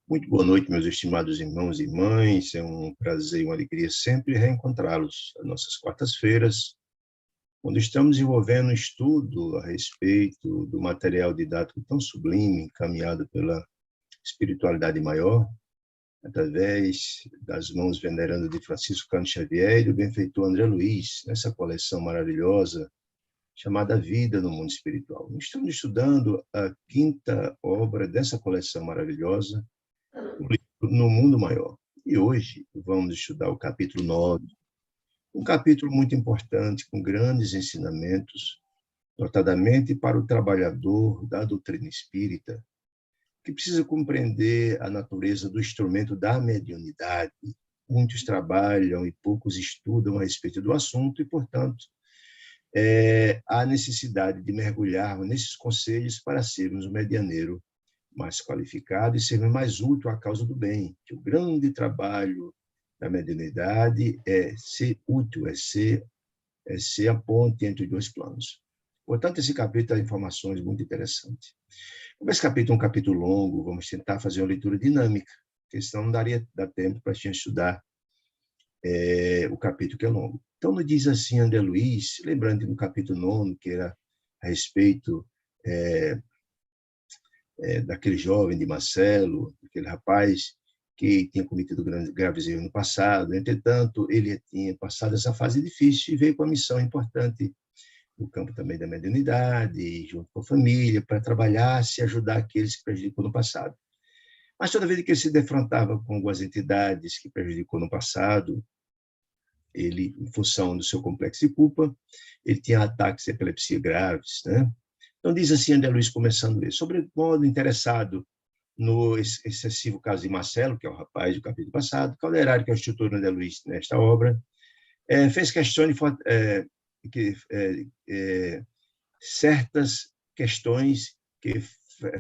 Muito boa noite, meus estimados irmãos e irmãs. É um prazer e uma alegria sempre reencontrá-los às nossas quartas-feiras, quando estamos desenvolvendo um estudo a respeito do material didático tão sublime, encaminhado pela espiritualidade maior, através das mãos venerando de Francisco Cândido Xavier e do benfeitor André Luiz, nessa coleção maravilhosa chamada Vida no Mundo Espiritual. Estamos estudando a quinta obra dessa coleção maravilhosa, No Mundo Maior. E hoje vamos estudar o capítulo 9, um capítulo muito importante, com grandes ensinamentos, notadamente para o trabalhador da doutrina espírita, que precisa compreender a natureza do instrumento da mediunidade. Muitos trabalham e poucos estudam a respeito do assunto e, portanto, há necessidade de mergulharmos nesses conselhos para sermos um medianeiro mais qualificado e ser mais útil à causa do bem. Que o grande trabalho da mediunidade é ser útil, é ser a ponte entre dois planos. Portanto, esse capítulo tem informações muito interessantes. Como esse capítulo é um capítulo longo, vamos tentar fazer uma leitura dinâmica, porque senão não daria tempo para a gente estudar o capítulo que é longo. Então, nos diz assim André Luiz, lembrando que no capítulo 9, que era a respeito daquele jovem de Marcelo, aquele rapaz que tinha cometido graves erros no passado. Entretanto, ele tinha passado essa fase difícil e veio com uma missão importante no campo também da mediunidade, junto com a família, para trabalhar e ajudar aqueles que prejudicou no passado. Mas toda vez que ele se defrontava com algumas entidades que prejudicou no passado, ele, em função do seu complexo de culpa, ele tinha ataques de epilepsia graves, né? Então, diz assim André Luiz, começando isso, sobremodo interessado no excessivo caso de Marcelo, que é o rapaz do capítulo passado, Calderari, que é o instrutor André Luiz nesta obra, fez questões certas questões que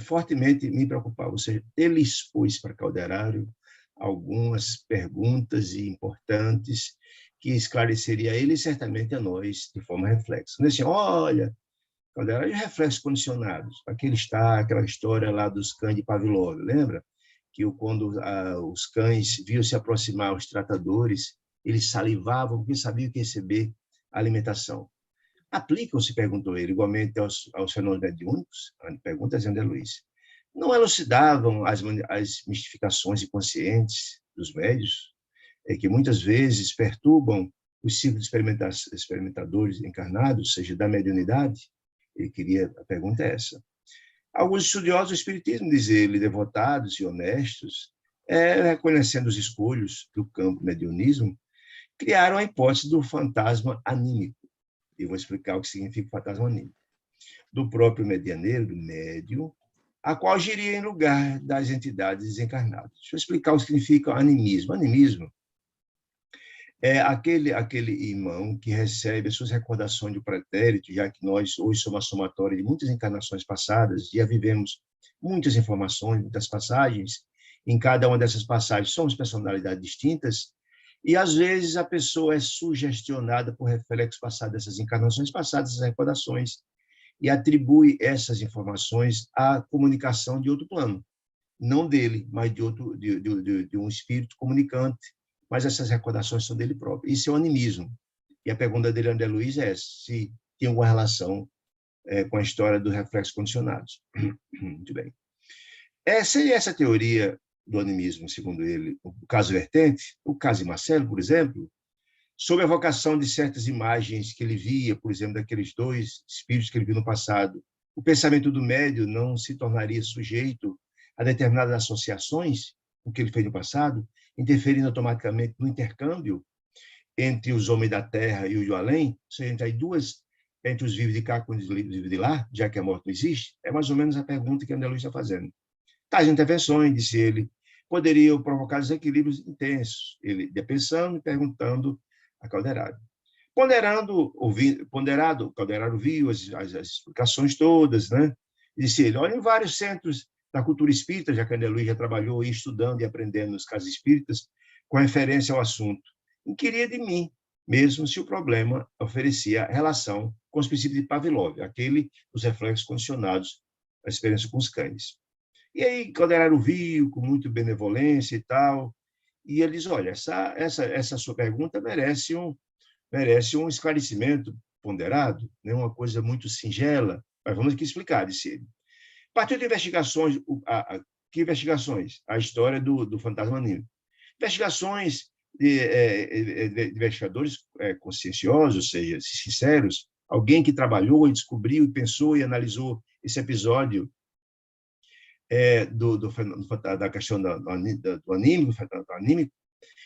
fortemente me preocupavam, ou seja, ele expôs para Calderari algumas perguntas importantes que esclareceria a ele e certamente a nós de forma reflexa. Assim, olha, Calderari, reflexos condicionados. Aquela história lá dos cães de Pavlov, lembra? Que quando os cães viam se aproximar os tratadores, eles salivavam porque sabiam que receber alimentação. Aplicam-se, perguntou ele, igualmente aos fenômenos mediúnicos? Pergunta André Luiz. Não elucidavam as mistificações inconscientes dos médios, que muitas vezes perturbam os ciclos de experimentadores encarnados, seja da mediunidade? A pergunta é essa. Alguns estudiosos do espiritismo, diz ele, devotados e honestos, reconhecendo os escolhos do campo mediunismo, criaram a hipótese do fantasma anímico. E vou explicar o que significa fantasma anímico. Do próprio medianeiro, do médium, a qual agiria em lugar das entidades desencarnadas. Deixa eu explicar o que significa animismo. Animismo é aquele irmão que recebe as suas recordações do pretérito, já que nós hoje somos a somatória de muitas encarnações passadas, já vivemos muitas informações, muitas passagens, em cada uma dessas passagens somos personalidades distintas, e às vezes a pessoa é sugestionada por reflexos passados dessas encarnações passadas, essas recordações, e atribui essas informações à comunicação de outro plano, não dele, mas de um espírito comunicante, mas essas recordações são dele próprio. Isso é o animismo. E a pergunta dele, André Luiz, é se tem alguma relação com a história dos reflexos condicionados. Muito bem. Seria essa teoria do animismo, segundo ele, o caso vertente, o caso de Marcelo, por exemplo, sob a evocação de certas imagens que ele via, por exemplo, daqueles dois espíritos que ele viu no passado, o pensamento do médium não se tornaria sujeito a determinadas associações, o que ele fez no passado, interferindo automaticamente no intercâmbio entre os homens da Terra e os do além, ou seja, entre os vivos de cá e os vivos de lá, já que a morte não existe? É mais ou menos a pergunta que André Luiz está fazendo. Tais intervenções, disse ele, poderiam provocar desequilíbrios intensos. Ele ia pensando e perguntando a Calderari. Ponderado, Calderari viu as explicações todas, né? Disse ele, olha, em vários centros da cultura espírita, já que André Luiz já trabalhou estudando e aprendendo nos casos espíritas, com referência ao assunto, inquiria de mim, mesmo se o problema oferecia relação com os princípios de Pavlov, aquele dos reflexos condicionados, a experiência com os cães. E aí Calderaro viu com muita benevolência e tal, e ele diz, olha, essa sua pergunta merece um esclarecimento ponderado, né? Uma coisa muito singela, mas vamos aqui explicar, disse ele. Partiu de investigações, que investigações? A história do fantasma anímico. Investigações de investigadores conscienciosos, ou seja, sinceros, alguém que trabalhou e descobriu e pensou e analisou esse episódio da questão do anímico,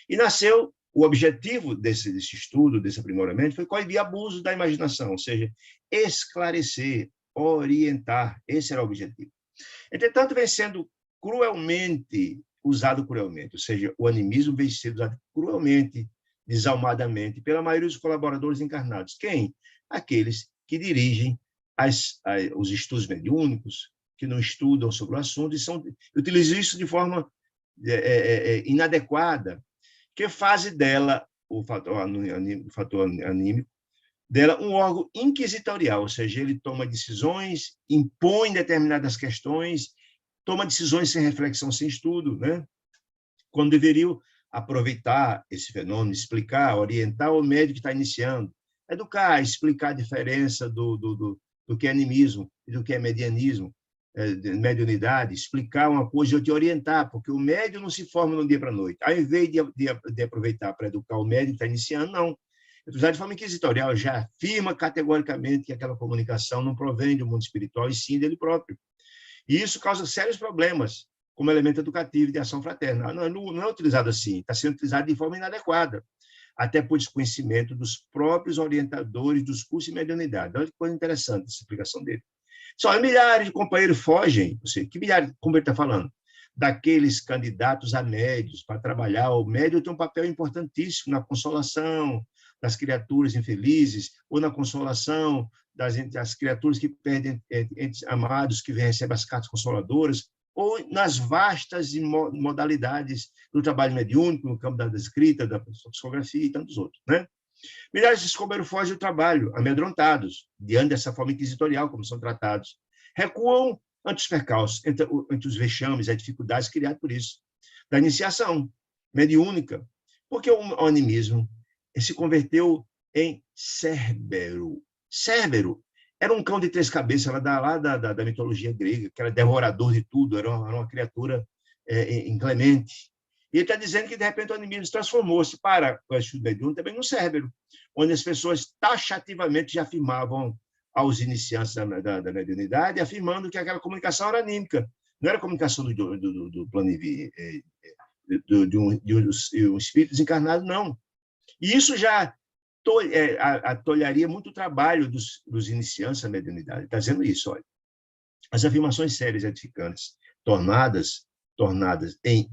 e nasceu o objetivo desse estudo, desse aprimoramento, foi coibir abuso da imaginação, ou seja, esclarecer, orientar, esse era o objetivo. Entretanto, vem sendo usado cruelmente, ou seja, o animismo vem sendo usado cruelmente, desalmadamente, pela maioria dos colaboradores encarnados. Quem? Aqueles que dirigem os estudos mediúnicos, que não estudam sobre o assunto e utilizam isso de forma inadequada, que faz dela, o fator anímico, dela um órgão inquisitorial, ou seja, ele toma decisões, impõe determinadas questões, toma decisões sem reflexão, sem estudo, né? Quando deveriam aproveitar esse fenômeno, explicar, orientar o médico que está iniciando, educar, explicar a diferença do que é animismo e do que é medianismo, mediunidade, explicar uma coisa e te orientar, porque o médium não se forma de um dia para a noite. Ao invés de aproveitar para educar o médium que está iniciando, não. De forma inquisitorial, já afirma categoricamente que aquela comunicação não provém do mundo espiritual, e sim dele próprio. E isso causa sérios problemas como elemento educativo de ação fraterna. Não é utilizado assim, está sendo utilizado de forma inadequada, até por desconhecimento dos próprios orientadores dos cursos de mediunidade. Olha que coisa interessante essa explicação dele. Só milhares de companheiros fogem, que milhares, como ele está falando, daqueles candidatos a médios para trabalhar. O médium tem um papel importantíssimo na consolação das criaturas infelizes, ou na consolação das criaturas que perdem entes amados, que recebem as cartas consoladoras, ou nas vastas modalidades do trabalho mediúnico, no campo da escrita, da psicografia e tantos outros, né? Milhares de companheiros fogem do trabalho, amedrontados, diante dessa forma inquisitorial como são tratados. Recuam ante os percalços, entre os vexames e as dificuldades criadas por isso. Da iniciação mediúnica, porque o animismo se converteu em Cérbero. Cérbero era um cão de 3 cabeças, lá da mitologia grega, que era devorador de tudo, era uma criatura inclemente. E ele está dizendo que, de repente, o animismo se transformou-se para o estudo mediúnico também no Cérbero, onde as pessoas taxativamente já afirmavam aos iniciantes da mediunidade, afirmando que aquela comunicação era anímica, não era comunicação do plano de um espírito desencarnado, não. E isso já atolharia muito o trabalho dos iniciantes da mediunidade. Está dizendo isso, olha. As afirmações sérias e edificantes, tornadas em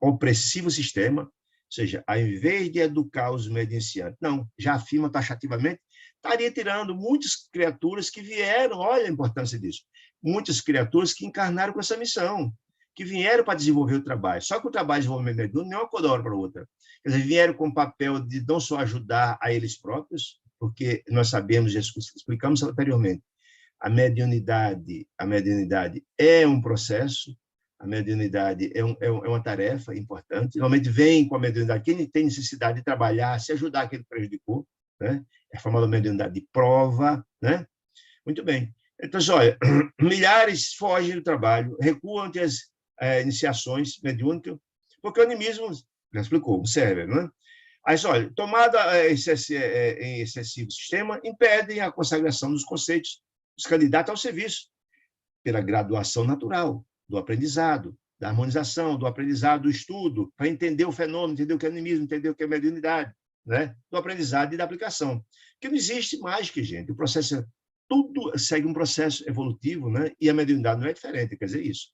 opressivo sistema, ou seja, ao invés de educar os medianciantes, não, já afirma taxativamente, estaria tirando muitas criaturas que vieram, olha a importância disso, muitas criaturas que encarnaram com essa missão, que vieram para desenvolver o trabalho. Só que o trabalho de desenvolvimento mediúnico não é uma coisa da hora para outra. Quer dizer, vieram com o papel de não só ajudar a eles próprios, porque nós sabemos, já explicamos anteriormente, a mediunidade é um processo, a mediunidade é uma tarefa importante. Normalmente vem com a mediunidade quem tem necessidade de trabalhar, se ajudar quem prejudicou, né? É a famosa mediunidade de prova, né? Muito bem. Então, olha, milhares fogem do trabalho, recuam ante as iniciações mediúnicas, porque o animismo, já explicou, o cérebro, né? Mas, olha, tomada em excessivo sistema, impedem a consagração dos conceitos dos candidatos ao serviço, pela graduação natural, do aprendizado, da harmonização, do aprendizado, do estudo, para entender o fenômeno, entender o que é animismo, entender o que é mediunidade, né? Do aprendizado e da aplicação. Porque não existe mágica, gente. O processo, tudo segue um processo evolutivo, né? E a mediunidade não é diferente, quer dizer isso.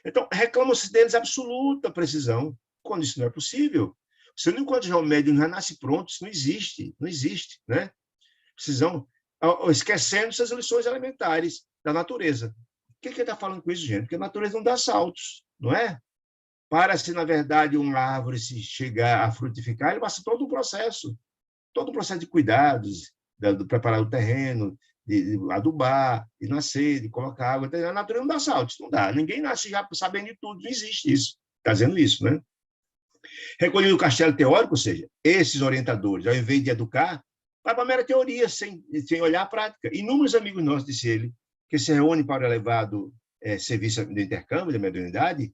Então, reclamam-se deles absoluta precisão, quando isso não é possível. Você não encontra já o médium já nasce pronto, isso não existe, né? Precisão, esquecendo essas lições elementares da natureza. O que ele está falando com isso, gente? Porque a natureza não dá saltos, não é? Para se, na verdade, uma árvore se chegar a frutificar, ele passa todo um processo de cuidados, de preparar o terreno, de adubar, de nascer, de colocar água. A natureza não dá saltos, não dá. Ninguém nasce já sabendo de tudo, não existe isso. Está dizendo isso, né? Recolhido o castelo teórico, ou seja, esses orientadores, ao invés de educar, vai para a mera teoria, sem olhar a prática. Inúmeros amigos nossos, disse ele, que se reúnem para o elevado serviço de intercâmbio, de mediunidade,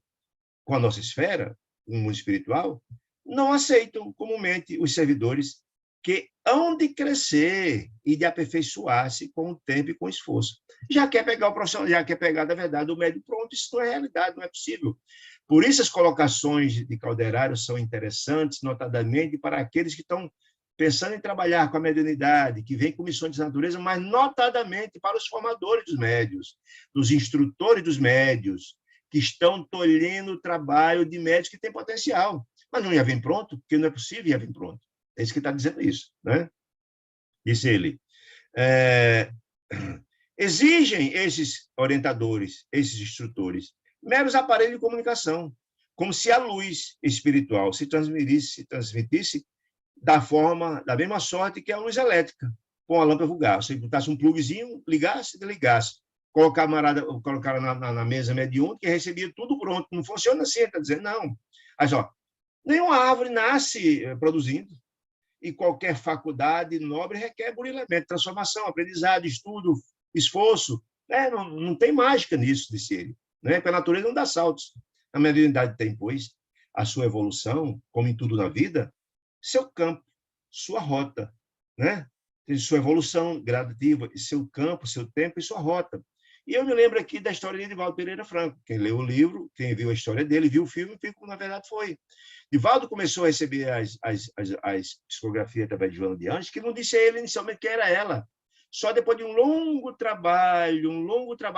com a nossa esfera, o mundo espiritual, não aceitam comumente os servidores que hão de crescer e de aperfeiçoar-se com o tempo e com o esforço. Já quer pegar o profissional, já quer pegar, na verdade, o médio pronto. Isso não é realidade, não é possível. Por isso, as colocações de Calderaro são interessantes, notadamente para aqueles que estão pensando em trabalhar com a mediunidade, que vem com missões de natureza, mas notadamente para os formadores dos médios, dos instrutores dos médios, que estão tolhendo o trabalho de médios que têm potencial. Mas não ia vir pronto, porque não é possível ia vir pronto. É isso que está dizendo isso, né? Disse ele. Exigem esses orientadores, esses instrutores, meros aparelhos de comunicação, como se a luz espiritual se transmitisse da mesma sorte que a luz elétrica, com a lâmpada vulgar. Você botasse um pluguezinho, ligasse, desligasse. Colocar na mesa mediúnica e recebia tudo pronto. Não funciona assim, está dizendo, não. Mas, nenhuma árvore nasce produzindo, e qualquer faculdade nobre requer burilamento, transformação, aprendizado, estudo, esforço. Não tem mágica nisso, disse ele. Porque a natureza não dá saltos. A mediunidade tem, pois, a sua evolução, como em tudo na vida, seu campo, sua rota, né? Tem sua evolução gradativa, seu campo, seu tempo e sua rota. E eu me lembro aqui da história de Divaldo Pereira Franco. Quem leu o livro, quem viu a história dele, viu o filme, viu como na verdade foi. Divaldo começou a receber as psicografias através de Joana de Anjos, que não disse a ele inicialmente que era ela. Só depois de um longo trabalho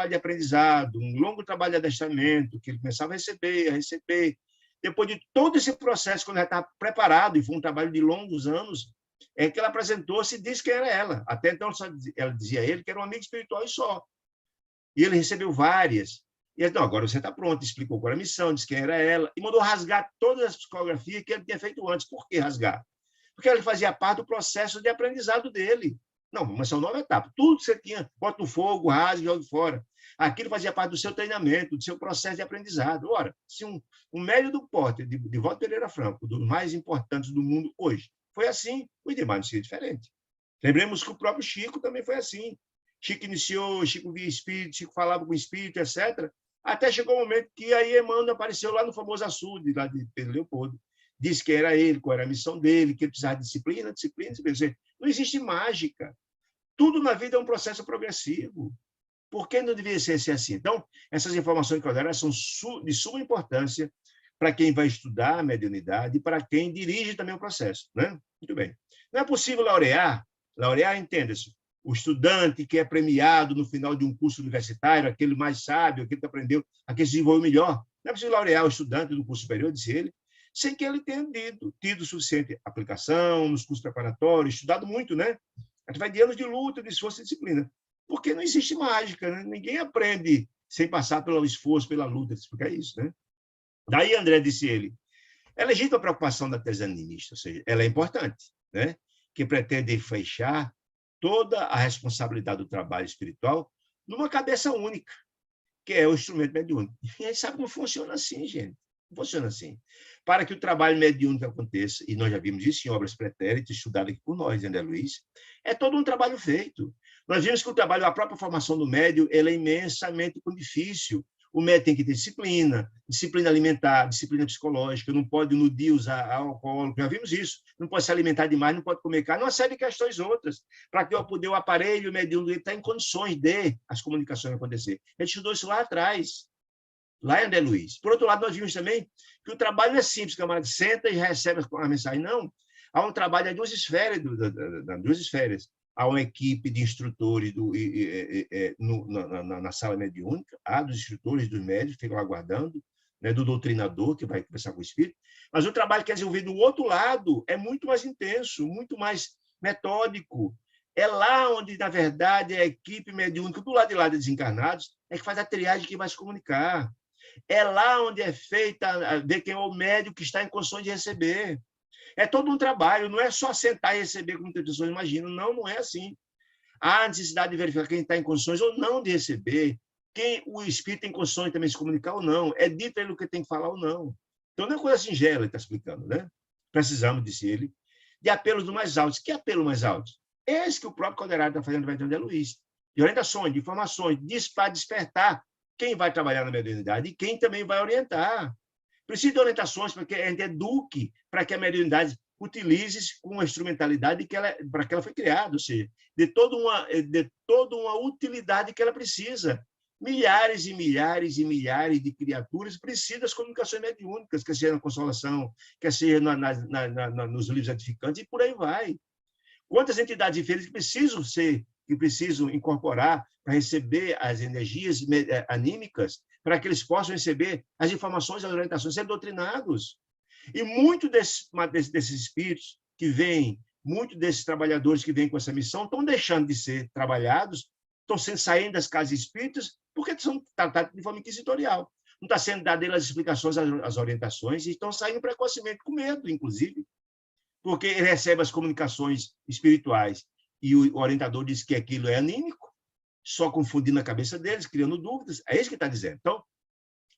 de aprendizado, um longo trabalho de adestramento, que ele começava a receber. Depois de todo esse processo, quando ela estava preparado, e foi um trabalho de longos anos, é que ela apresentou-se e disse que era ela. Até então, ela dizia a ele que era um amigo espiritual e só. E ele recebeu várias. E ele disse, não, agora você está pronto, explicou qual era a missão, disse quem era ela, e mandou rasgar todas as psicografias que ele tinha feito antes. Por que rasgar? Porque ele fazia parte do processo de aprendizado dele. Não, mas são 9 etapas. Tudo que você tinha, bota no fogo, rasgue, jogue fora. Aquilo fazia parte do seu treinamento, do seu processo de aprendizado. Ora, se um médio do porte de Divaldo Pereira Franco, dos mais importantes do mundo hoje, foi assim, os demais não seria diferente. Lembremos que o próprio Chico também foi assim. Chico iniciou, Chico via espírito, Chico falava com espírito, etc. Até chegou o momento que aí Emmanuel apareceu lá no famoso açude, lá de Pedro Leopoldo. Disse que era ele, qual era a missão dele, que ele precisava de disciplina. Não existe mágica. Tudo na vida é um processo progressivo. Por que não deveria ser assim? Então, essas informações que eu deram são de suma importância para quem vai estudar a mediunidade e para quem dirige também o processo, né? Muito bem. Não é possível laurear, entenda-se, o estudante que é premiado no final de um curso universitário, aquele mais sábio, aquele que aprendeu, aquele que se desenvolveu melhor. Não é possível laurear o estudante do curso superior, disse ele, sem que ele tenha tido suficiente aplicação nos cursos preparatórios, estudado muito, né? Através de anos de luta, de esforço e disciplina. Porque não existe mágica, né? Ninguém aprende sem passar pelo esforço, pela luta, explicar isso, né? Daí, André disse ele, é legítima a preocupação da artesanista, ou seja, ela é importante, né? Que pretende fechar toda a responsabilidade do trabalho espiritual numa cabeça única, que é o instrumento mediúnico. E a gente sabe que não funciona assim, gente. Não funciona assim. Para que o trabalho mediúnico aconteça, e nós já vimos isso em obras pretéritas, estudadas aqui por nós, André Luiz, é todo um trabalho feito. Nós vimos que o trabalho, a própria formação do médium, ela é imensamente difícil. O médico tem que ter disciplina alimentar, disciplina psicológica, não pode no dia usar álcool, já vimos isso, não pode se alimentar demais, não pode comer carne, uma série de questões outras, para que o aparelho mediúnico estar em condições de as comunicações acontecer. A gente estudou isso lá atrás, lá em André Luiz. Por outro lado, nós vimos também que o trabalho não é simples, que a camarada senta e recebe a mensagem, não. Há um trabalho das duas esferas. Há uma equipe de instrutores na sala mediúnica, há dos instrutores, dos médicos, ficam aguardando, né, do doutrinador, que vai conversar com o espírito, mas o trabalho que é desenvolvido do outro lado é muito mais intenso, muito mais metódico. É lá onde, na verdade, a equipe mediúnica, do lado de lá de desencarnados, é que faz a triagem que vai se comunicar. É lá onde é feita, ver quem é o médico que está em condições de receber. É todo um trabalho, não é só sentar e receber, como muitas pessoas imaginam. Não, não é assim. Há necessidade de verificar quem está em condições ou não de receber, quem o espírito tem condições de também se comunicar ou não. É dito a ele o que tem que falar ou não. Então, não é coisa singela, ele está explicando, né? Precisamos, disse ele, de apelos do mais altos. Que apelo mais altos? Esse que o próprio Calderaro está fazendo no André Luiz. De orientações, de informações, para despertar quem vai trabalhar na mediunidade e quem também vai orientar. Precisa de orientações para que a gente eduque, para que a mediunidade utilize com a instrumentalidade para que ela foi criada, ou seja, de toda uma utilidade que ela precisa. Milhares e milhares e milhares de criaturas precisam das comunicações mediúnicas, quer seja na Consolação, quer seja nos livros edificantes, e por aí vai. Quantas entidades diferentes que precisam incorporar para receber as energias anímicas, para que eles possam receber as informações e as orientações, ser doutrinados. E muitos desses espíritos que vêm, muitos desses trabalhadores que vêm com essa missão, estão deixando de ser trabalhados, estão saindo das casas espíritas, porque são tratados de forma inquisitorial. Não está sendo dadas as explicações, as orientações, e estão saindo precocemente, com medo, inclusive, porque ele recebe as comunicações espirituais e o orientador diz que aquilo é anímico, só confundindo a cabeça deles, criando dúvidas. É isso que está dizendo. Então,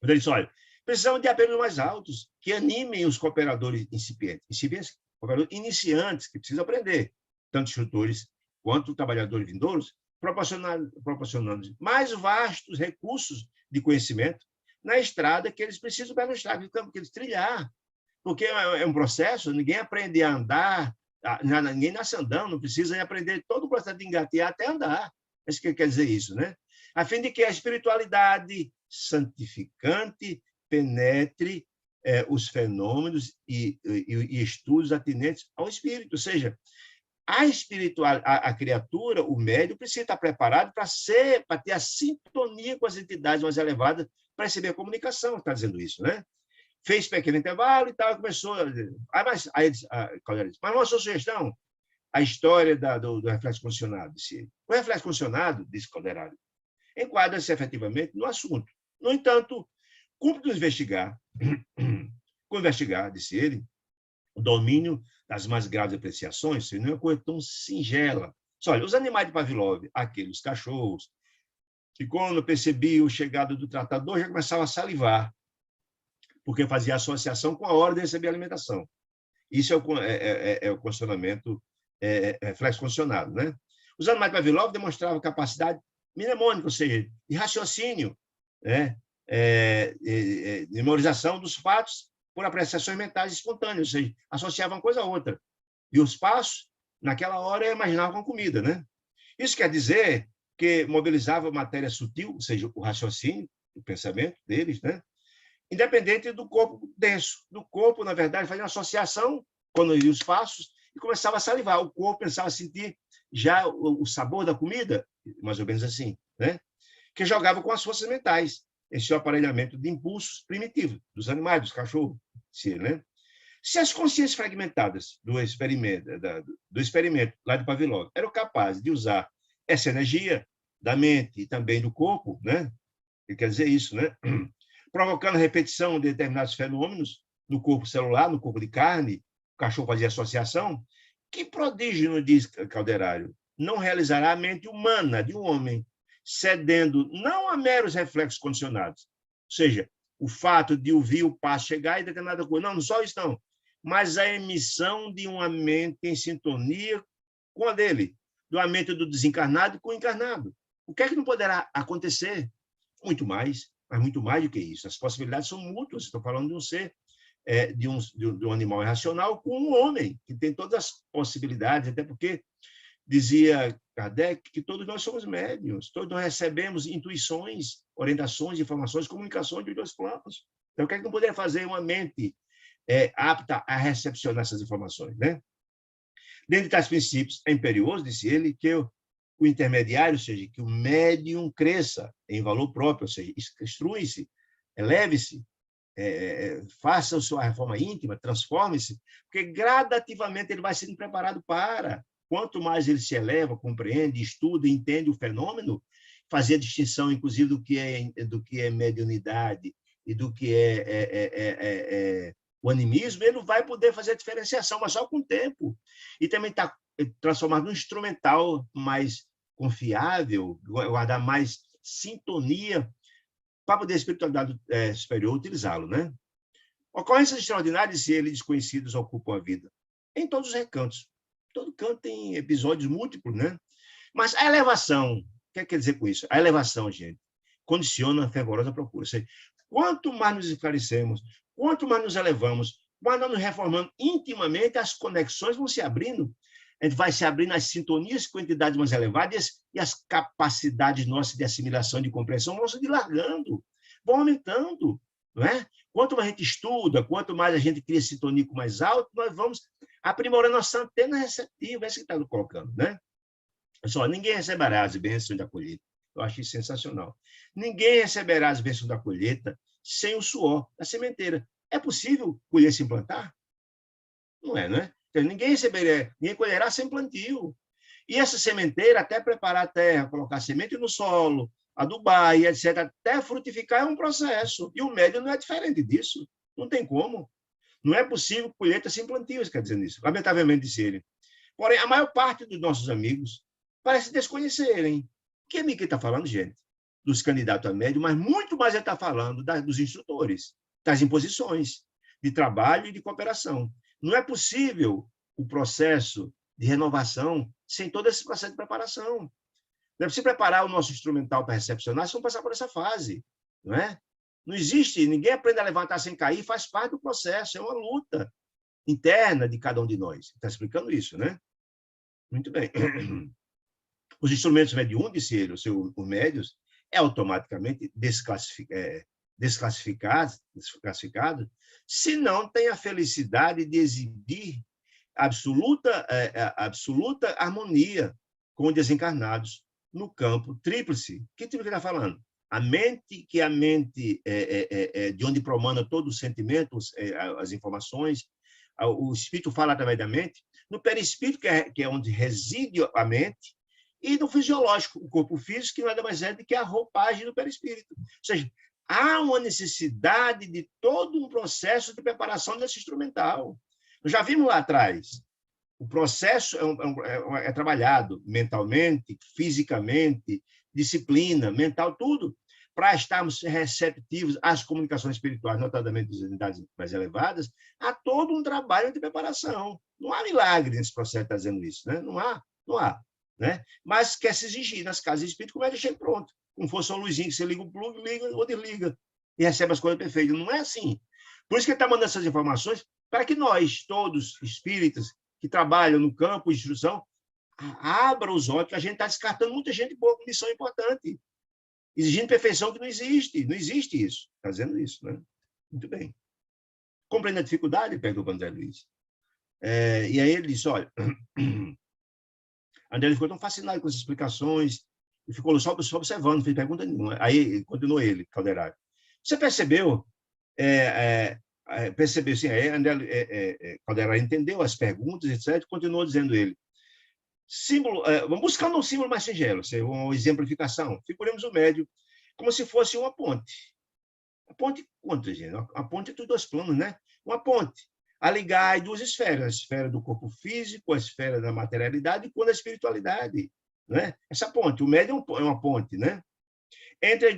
ele diz, olha, precisamos de apelos mais altos, que animem os cooperadores incipientes, cooperadores iniciantes, que precisam aprender, tanto instrutores quanto trabalhadores vindouros, proporcionando mais vastos recursos de conhecimento na estrada que eles precisam para mostrar, que eles trilhar. Porque é um processo, ninguém aprende a andar, ninguém nasce andando, não precisa aprender todo o processo de engatear até andar. É isso que quer dizer isso, né? A fim de que a espiritualidade santificante penetre os fenômenos e estudos atinentes ao espírito. Ou seja, a criatura, o médium, precisa estar preparado para ter a sintonia com as entidades mais elevadas para receber a comunicação, está dizendo isso, né? Fez pequeno intervalo e tal, começou. Mas uma sugestão, a história do reflexo condicionado. O reflexo condicionado, disse Calderaro, enquadra-se efetivamente no assunto. No entanto, cumpre investigar, disse ele, o domínio das mais graves apreciações, isso não é uma coisa tão singela. Olha, os animais de Pavlov, aqueles cachorros, que quando percebiam a chegada do tratador, já começavam a salivar, porque fazia associação com a hora de receber a alimentação. Isso é o condicionamento reflexo condicionado, né? Os animais de Pavlov demonstravam capacidade mnemônica, ou seja, de raciocínio, né? De memorização dos fatos por apreciações mentais espontâneas, ou seja, associavam uma coisa a outra. E os passos, naquela hora, imaginavam comida, né? Isso quer dizer que mobilizava matéria sutil, ou seja, o raciocínio, o pensamento deles, né? Independente do corpo denso. Do corpo, na verdade, fazia uma associação, quando ia os passos, e começava a salivar. O corpo pensava a sentir já o sabor da comida, mais ou menos assim, né? Que jogava com as forças mentais, esse aparelhamento de impulsos primitivos dos animais, dos cachorros, né? Se as consciências fragmentadas do experimento lá de Pavlov eram capazes de usar essa energia da mente e também do corpo, né? Ele quer dizer isso, né? Provocando a repetição de determinados fenômenos no corpo celular, no corpo de carne, o cachorro fazia associação. Que prodígio, não diz Calderaro, não realizará a mente humana de um homem, cedendo não a meros reflexos condicionados, ou seja, o fato de ouvir o passo chegar e determinada coisa, não só isso não, mas a emissão de uma mente em sintonia com a dele, do mente do desencarnado com o encarnado. O que é que não poderá acontecer? Muito mais, mas muito mais do que isso. As possibilidades são mútuas. Estou falando de um ser, de um animal irracional com um homem, que tem todas as possibilidades, até porque dizia Kardec que todos nós somos médiuns, todos nós recebemos intuições, orientações, informações, comunicações de dois planos. Então, o que é que não poderia fazer uma mente apta a recepcionar essas informações, né? Dentro de tais princípios, é imperioso, disse ele, que o intermediário, ou seja, que o médium cresça em valor próprio, ou seja, instrui-se, eleve-se, faça a sua reforma íntima, transforme-se, porque gradativamente ele vai sendo preparado para. Quanto mais ele se eleva, compreende, estuda, entende o fenômeno, fazer a distinção, inclusive, do que é mediunidade e do que é o animismo, ele vai poder fazer a diferenciação, mas só com o tempo. E também está transformado num instrumental mais confiável, guardar mais sintonia para poder a espiritualidade superior utilizá-lo, né? Ocorrências extraordinárias, se eles desconhecidos ocupam a vida, em todos os recantos. Todo canto tem episódios múltiplos, né? Mas a elevação, o que quer dizer com isso? A elevação, gente, condiciona a fervorosa procura. Ou seja, quanto mais nos esclarecemos, quanto mais nos elevamos, mais nós nos reformando intimamente, as conexões vão se abrindo. A gente vai se abrindo as sintonias com entidades mais elevadas e as capacidades nossas de assimilação, de compreensão vão se dilargando, vão aumentando, não é? Quanto mais a gente estuda, quanto mais a gente cria sintonia com mais alto, nós vamos aprimorando nossa antena receptiva, é isso que está colocando, né? Pessoal, ninguém receberá as bênçãos da colheita. Eu acho isso sensacional. Ninguém receberá as bênçãos da colheita sem o suor da sementeira. É possível colher sem plantar? Não é, né? Então, ninguém colherá sem plantio. E essa sementeira, até preparar a terra, colocar semente no solo, adubar e etc., até frutificar, é um processo. E o médio não é diferente disso. Não tem como. Não é possível colheita sem plantio, isso quer dizer isso. Lamentavelmente, disse ele. Porém, a maior parte dos nossos amigos parece desconhecerem. Que amigo que está falando, gente? Dos candidatos a médio, mas muito mais ele está falando dos instrutores, das imposições de trabalho e de cooperação. Não é possível o processo de renovação sem todo esse processo de preparação. Deve se preparar o nosso instrumental para recepcionar, se não passar por essa fase, não é? Não existe, ninguém aprende a levantar sem cair, faz parte do processo, é uma luta interna de cada um de nós. Está explicando isso, né? Muito bem. Os instrumentos mediúnicos, disse ele, os médios, é automaticamente desclassificado, se não tem a felicidade de exibir absoluta harmonia com os desencarnados no campo tríplice. Que tipo que ele está falando? A mente, que é a mente de onde promana todos os sentimentos, as informações, o espírito fala através da mente, no perispírito, que é onde reside a mente, e no fisiológico, o corpo físico, que nada mais é do que a roupagem do perispírito. Ou seja, há uma necessidade de todo um processo de preparação desse instrumental. Nós já vimos lá atrás, o processo é trabalhado mentalmente, fisicamente, disciplina, mental, tudo, para estarmos receptivos às comunicações espirituais, notadamente das unidades mais elevadas, há todo um trabalho de preparação. Não há milagre nesse processo, está dizendo isso, né? Não há. Né? Mas quer se exigir nas casas de espírito, como é que chega pronto? Como fosse uma luzinha que você liga o plug, liga ou desliga, e recebe as coisas perfeitas. Não é assim. Por isso que ele está mandando essas informações para que nós, todos espíritas que trabalham no campo de instrução, abram os olhos, que a gente está descartando muita gente boa com missão importante, exigindo perfeição que não existe. Não existe isso. Está dizendo isso, né? Muito bem. Compreende a dificuldade? Perguntou o André Luiz. E aí ele disse, olha... André ficou tão fascinado com as explicações, e ficou só observando, não fez pergunta nenhuma. Aí continuou ele, Calderaro. Você percebeu? Percebeu, sim, André Calderaro entendeu as perguntas, etc., continuou dizendo ele. Símbolo, vamos buscando um símbolo mais singelo, uma exemplificação. Figuremos o médio como se fosse uma ponte. A ponte contra, gente. A ponte entre os dois planos, né? Uma ponte a ligar as duas esferas, a esfera do corpo físico, a esfera da materialidade e com a espiritualidade, né? Essa ponte, o médium é uma ponte, né? Entre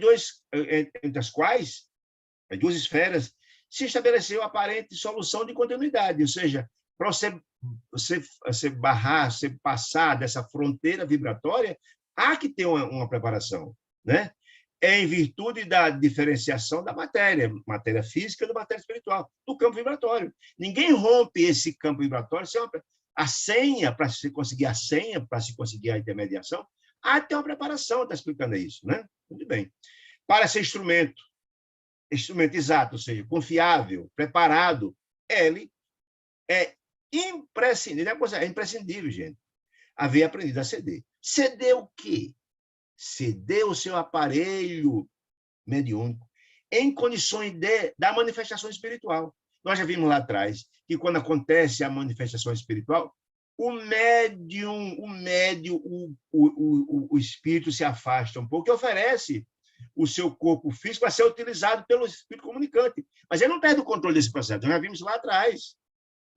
as quais, as duas esferas, se estabeleceu a aparente solução de continuidade, ou seja, para você barrar, você passar dessa fronteira vibratória, há que ter uma preparação, né? Em virtude da diferenciação da matéria física da matéria espiritual, do campo vibratório. Ninguém rompe esse campo vibratório sem a senha, para se conseguir a senha, para se conseguir a intermediação, há que ter uma preparação, está explicando isso, né? Muito bem. Para ser instrumento exato, ou seja, confiável, preparado, ele é imprescindível, gente, haver aprendido a ceder. Ceder o quê? Ceder o seu aparelho mediúnico em condições da manifestação espiritual. Nós já vimos lá atrás que quando acontece a manifestação espiritual, o espírito se afasta um pouco e oferece o seu corpo físico para ser utilizado pelo espírito comunicante. Mas ele não perde o controle desse processo. Nós já vimos lá atrás.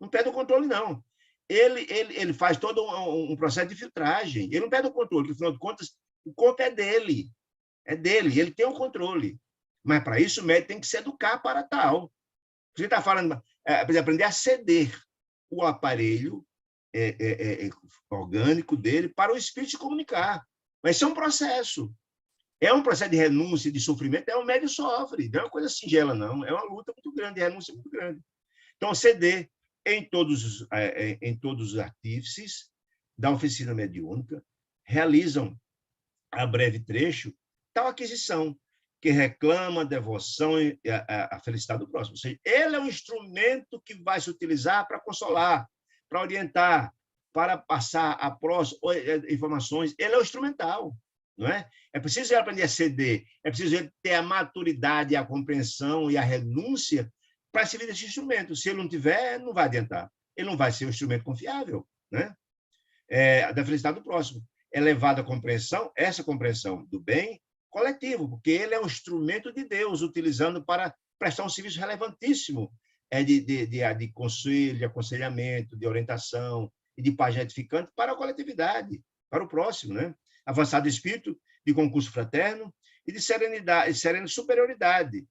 Não perde o controle, não. ele faz todo um processo de filtragem. Ele não perde o controle, porque, afinal de contas, o corpo é dele. É dele, ele tem o controle. Mas, para isso, o médico tem que se educar para tal. Você está falando, aprender a ceder o aparelho orgânico dele para o espírito se comunicar. Mas isso é um processo. É um processo de renúncia, de sofrimento, o médico sofre. Não é uma coisa singela, não. É uma luta muito grande, de renúncia muito grande. Então, ceder em todos os artífices da oficina mediúnica realizam, a breve trecho, tal aquisição, que reclama a devoção e a felicidade do próximo. Ou seja, ele é um instrumento que vai se utilizar para consolar, para orientar, para passar a próxima informações. Ele é o instrumental, não é? É preciso ele aprender a ceder, é preciso ele ter a maturidade, a compreensão e a renúncia para servir desse instrumento. Se ele não tiver, não vai adiantar. Ele não vai ser um instrumento confiável, né? Da felicidade do próximo. É levada a compreensão, essa compreensão do bem coletivo, porque ele é um instrumento de Deus, utilizando para prestar um serviço relevantíssimo de conselho, de aconselhamento, de orientação e de página edificante para a coletividade, para o próximo, né? Avançado espírito de concurso fraterno e de serenidade, serena superioridade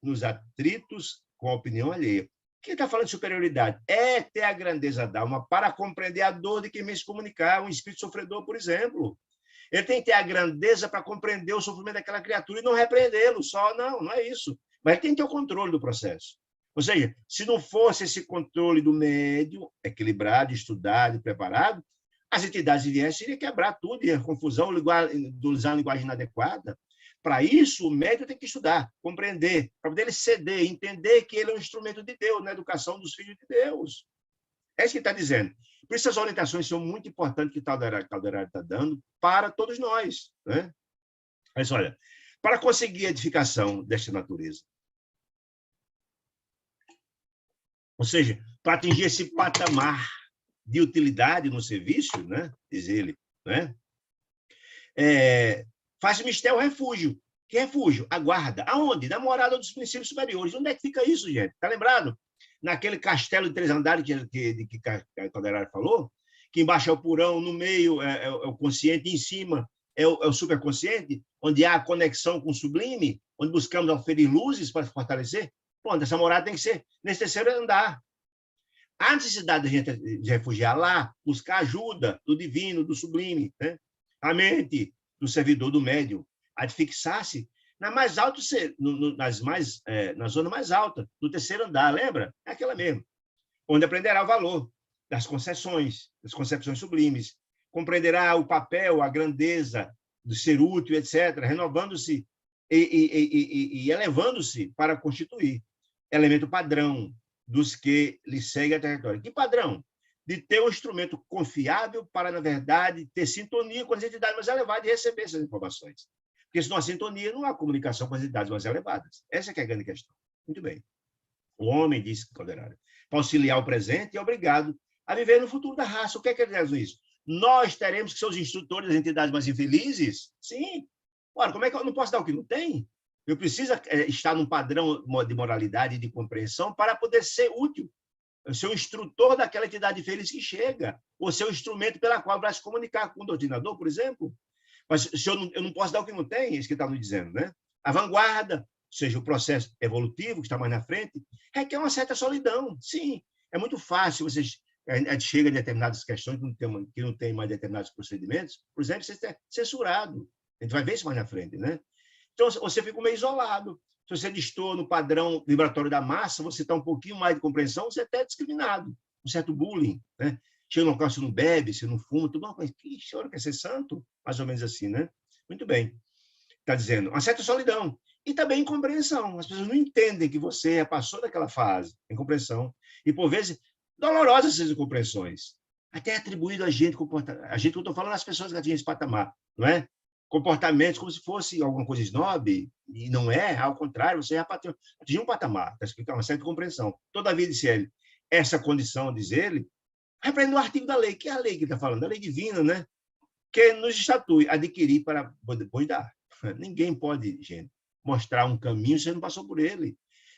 nos atritos com a opinião alheia. Quem está falando de superioridade é ter a grandeza da alma para compreender a dor de quem vem se comunicar, um espírito sofredor, por exemplo. Ele tem que ter a grandeza para compreender o sofrimento daquela criatura e não repreendê-lo só, não é isso. Mas ele tem que ter o controle do processo. Ou seja, se não fosse esse controle do médium, equilibrado, estudado e preparado, as entidades viessem iriam quebrar tudo, ia confusão, usar a linguagem inadequada. Para isso, o médium tem que estudar, compreender, para poder ele ceder, entender que ele é um instrumento de Deus na educação dos filhos de Deus. É isso que ele está dizendo. Por isso, as orientações são muito importantes que o Calderari está dando para todos nós, né? Mas, olha, para conseguir a edificação desta natureza, ou seja, para atingir esse patamar de utilidade no serviço, né? Diz ele, né? Faz mistério o refúgio. Que refúgio? A guarda. Aonde? Na morada dos princípios superiores. Onde é que fica isso, gente? Está lembrado? Naquele castelo de 3 andares que Calderari falou, que embaixo é o purão, no meio é o consciente, em cima é o superconsciente, onde há a conexão com o sublime, onde buscamos oferir luzes para fortalecer. Pronto, essa morada tem que ser nesse 3º andar. Há necessidade da gente de refugiar lá, buscar ajuda do divino, do sublime, né? A mente do servidor, do médium, a de fixar-se na mais alta, na zona mais alta, do 3º andar, lembra? É aquela mesmo, onde aprenderá o valor das concessões, das concepções sublimes, compreenderá o papel, a grandeza do ser útil, etc., renovando-se e elevando-se para constituir elemento padrão dos que lhe seguem a trajetória. Que padrão? De ter um instrumento confiável para, na verdade, ter sintonia com as entidades mais elevadas e receber essas informações. Porque se não há sintonia, não há comunicação com as entidades mais elevadas. Essa é a grande questão. Muito bem. O homem, disse Calderari, para auxiliar o presente, é obrigado a viver no futuro da raça. O que é que ele diz isso? Nós teremos que ser os instrutores das entidades mais infelizes? Sim. Ora, como é que eu não posso dar o que não tem? Eu preciso estar num padrão de moralidade e de compreensão para poder ser útil, ser o instrutor daquela entidade feliz que chega, ou ser o instrumento pela qual vai se comunicar com o doutrinador, por exemplo. Mas se eu não posso dar o que não tem, é isso que ele está nos dizendo, né? A vanguarda, ou seja, o processo evolutivo que está mais na frente, requer uma certa solidão. Sim, é muito fácil, a gente chega a determinadas questões que não tem mais determinados procedimentos, por exemplo, você é censurado. A gente vai ver isso mais na frente, né? Então, você fica meio isolado. Se você destoa no padrão vibratório da massa, você está um pouquinho mais de compreensão, você é até discriminado. Um certo bullying, né? Chega no local, você não bebe, você não fuma, tudo. Mas que senhora quer ser santo? Mais ou menos assim, né? Muito bem. Está dizendo, uma certa solidão. E também incompreensão. As pessoas não entendem que você passou daquela fase, incompreensão. E, por vezes, dolorosas essas incompreensões. Até atribuído a gente, a gente que eu estou falando, as pessoas que atingem esse patamar, não é? Comportamentos como se fosse alguma coisa snob, e não é, ao contrário, você já atingiu um patamar, está explicando uma certa compreensão. Todavia, disse ele, essa condição, diz ele, repreende o artigo da lei. Que é a lei que ele está falando? A lei divina, né? Que nos estatui adquirir para depois dar. Ninguém pode, gente, mostrar um caminho se você não passou por ele.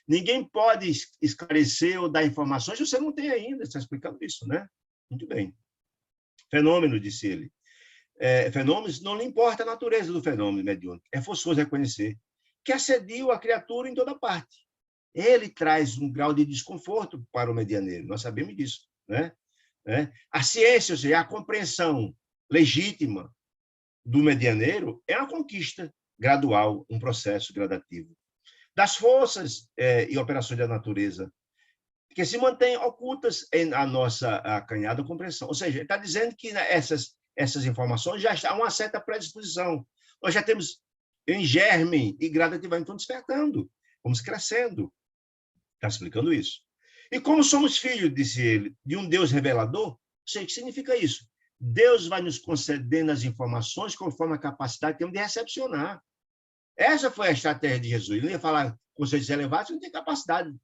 Ninguém pode esclarecer ou dar informações se você não tem ainda. Está explicando isso, né? Muito bem. Fenômeno, disse ele. Fenômenos, não lhe importa a natureza do fenômeno mediúnico. É forçoso reconhecer que assediu a criatura em toda parte. Ele traz um grau de desconforto para o medianeiro. Nós sabemos disso, né? A ciência, ou seja, a compreensão legítima do medianeiro é uma conquista gradual, um processo gradativo. Das forças e operações da natureza, que se mantêm ocultas na nossa acanhada compreensão. Ou seja, ele está dizendo que essas informações já estão a uma certa predisposição. Nós já temos em germe e gradativamente vamos despertando, vamos crescendo. Está explicando isso. E como somos filhos, disse ele, de um Deus revelador, o que significa isso? Deus vai nos concedendo as informações conforme a capacidade que temos de recepcionar. Essa foi a estratégia de Jesus. Ele não ia falar conceitos elevados, não tem capacidade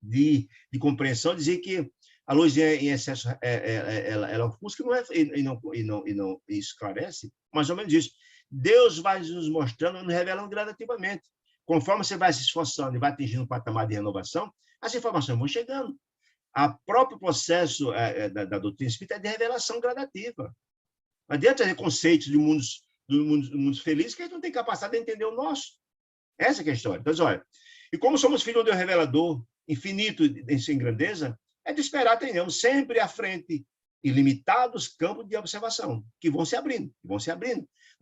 de compreensão, dizer que a luz em excesso ela ofusca e não esclarece, mais ou menos isso. Deus vai nos mostrando, nos revelando gradativamente. Conforme você vai se esforçando e vai atingindo um patamar de renovação, as informações vão chegando. O próprio processo da doutrina espírita é de revelação gradativa. Não adianta ter conceitos de mundos felizes que a gente não tem capacidade de entender o nosso. Essa é a história. Então, olha, e como somos filhos de um Deus revelador, infinito em sua grandeza, é de esperar tenhamos sempre à frente ilimitados campos de observação, que vão se abrindo, Quando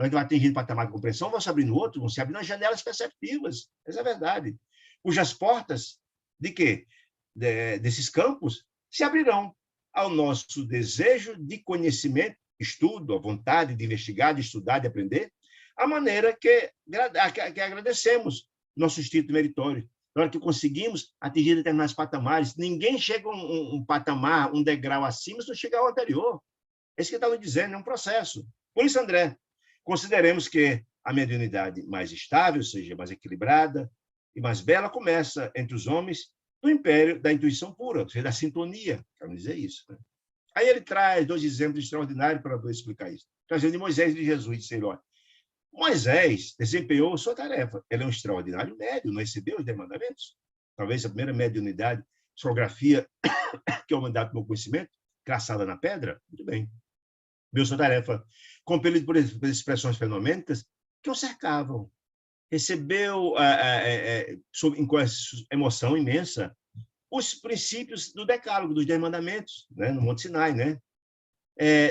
a gente vai atingindo patamar de compreensão, vão se abrindo outros, vão se abrindo as janelas perceptivas. Essa é a verdade. Cujas portas de quê? Desses campos se abrirão ao nosso desejo de conhecimento, estudo, a vontade de investigar, de estudar, de aprender, a maneira que agradecemos nosso instinto meritório. Na hora que conseguimos atingir determinados patamares, ninguém chega a um patamar, um degrau acima, se não chegar ao anterior. É isso que eu estava dizendo, é um processo. Por isso, André, consideremos que a mediunidade mais estável, ou seja, mais equilibrada e mais bela, começa entre os homens no império da intuição pura, ou seja, da sintonia, quero dizer isso. Né? Aí ele traz 2 exemplos extraordinários para poder explicar isso. Trazendo de Moisés e de Jesus, disse ele, olha, Moisés desempenhou sua tarefa. Ele é um extraordinário médium, não recebeu os mandamentos. Talvez a primeira mediunidade, psicografia, que é o mandato do meu conhecimento, traçada na pedra. Muito bem. Deu sua tarefa, compelido por expressões fenomênicas que o cercavam. Recebeu, com emoção imensa, os princípios do decálogo, dos 10 mandamentos, né, no Monte Sinai, né?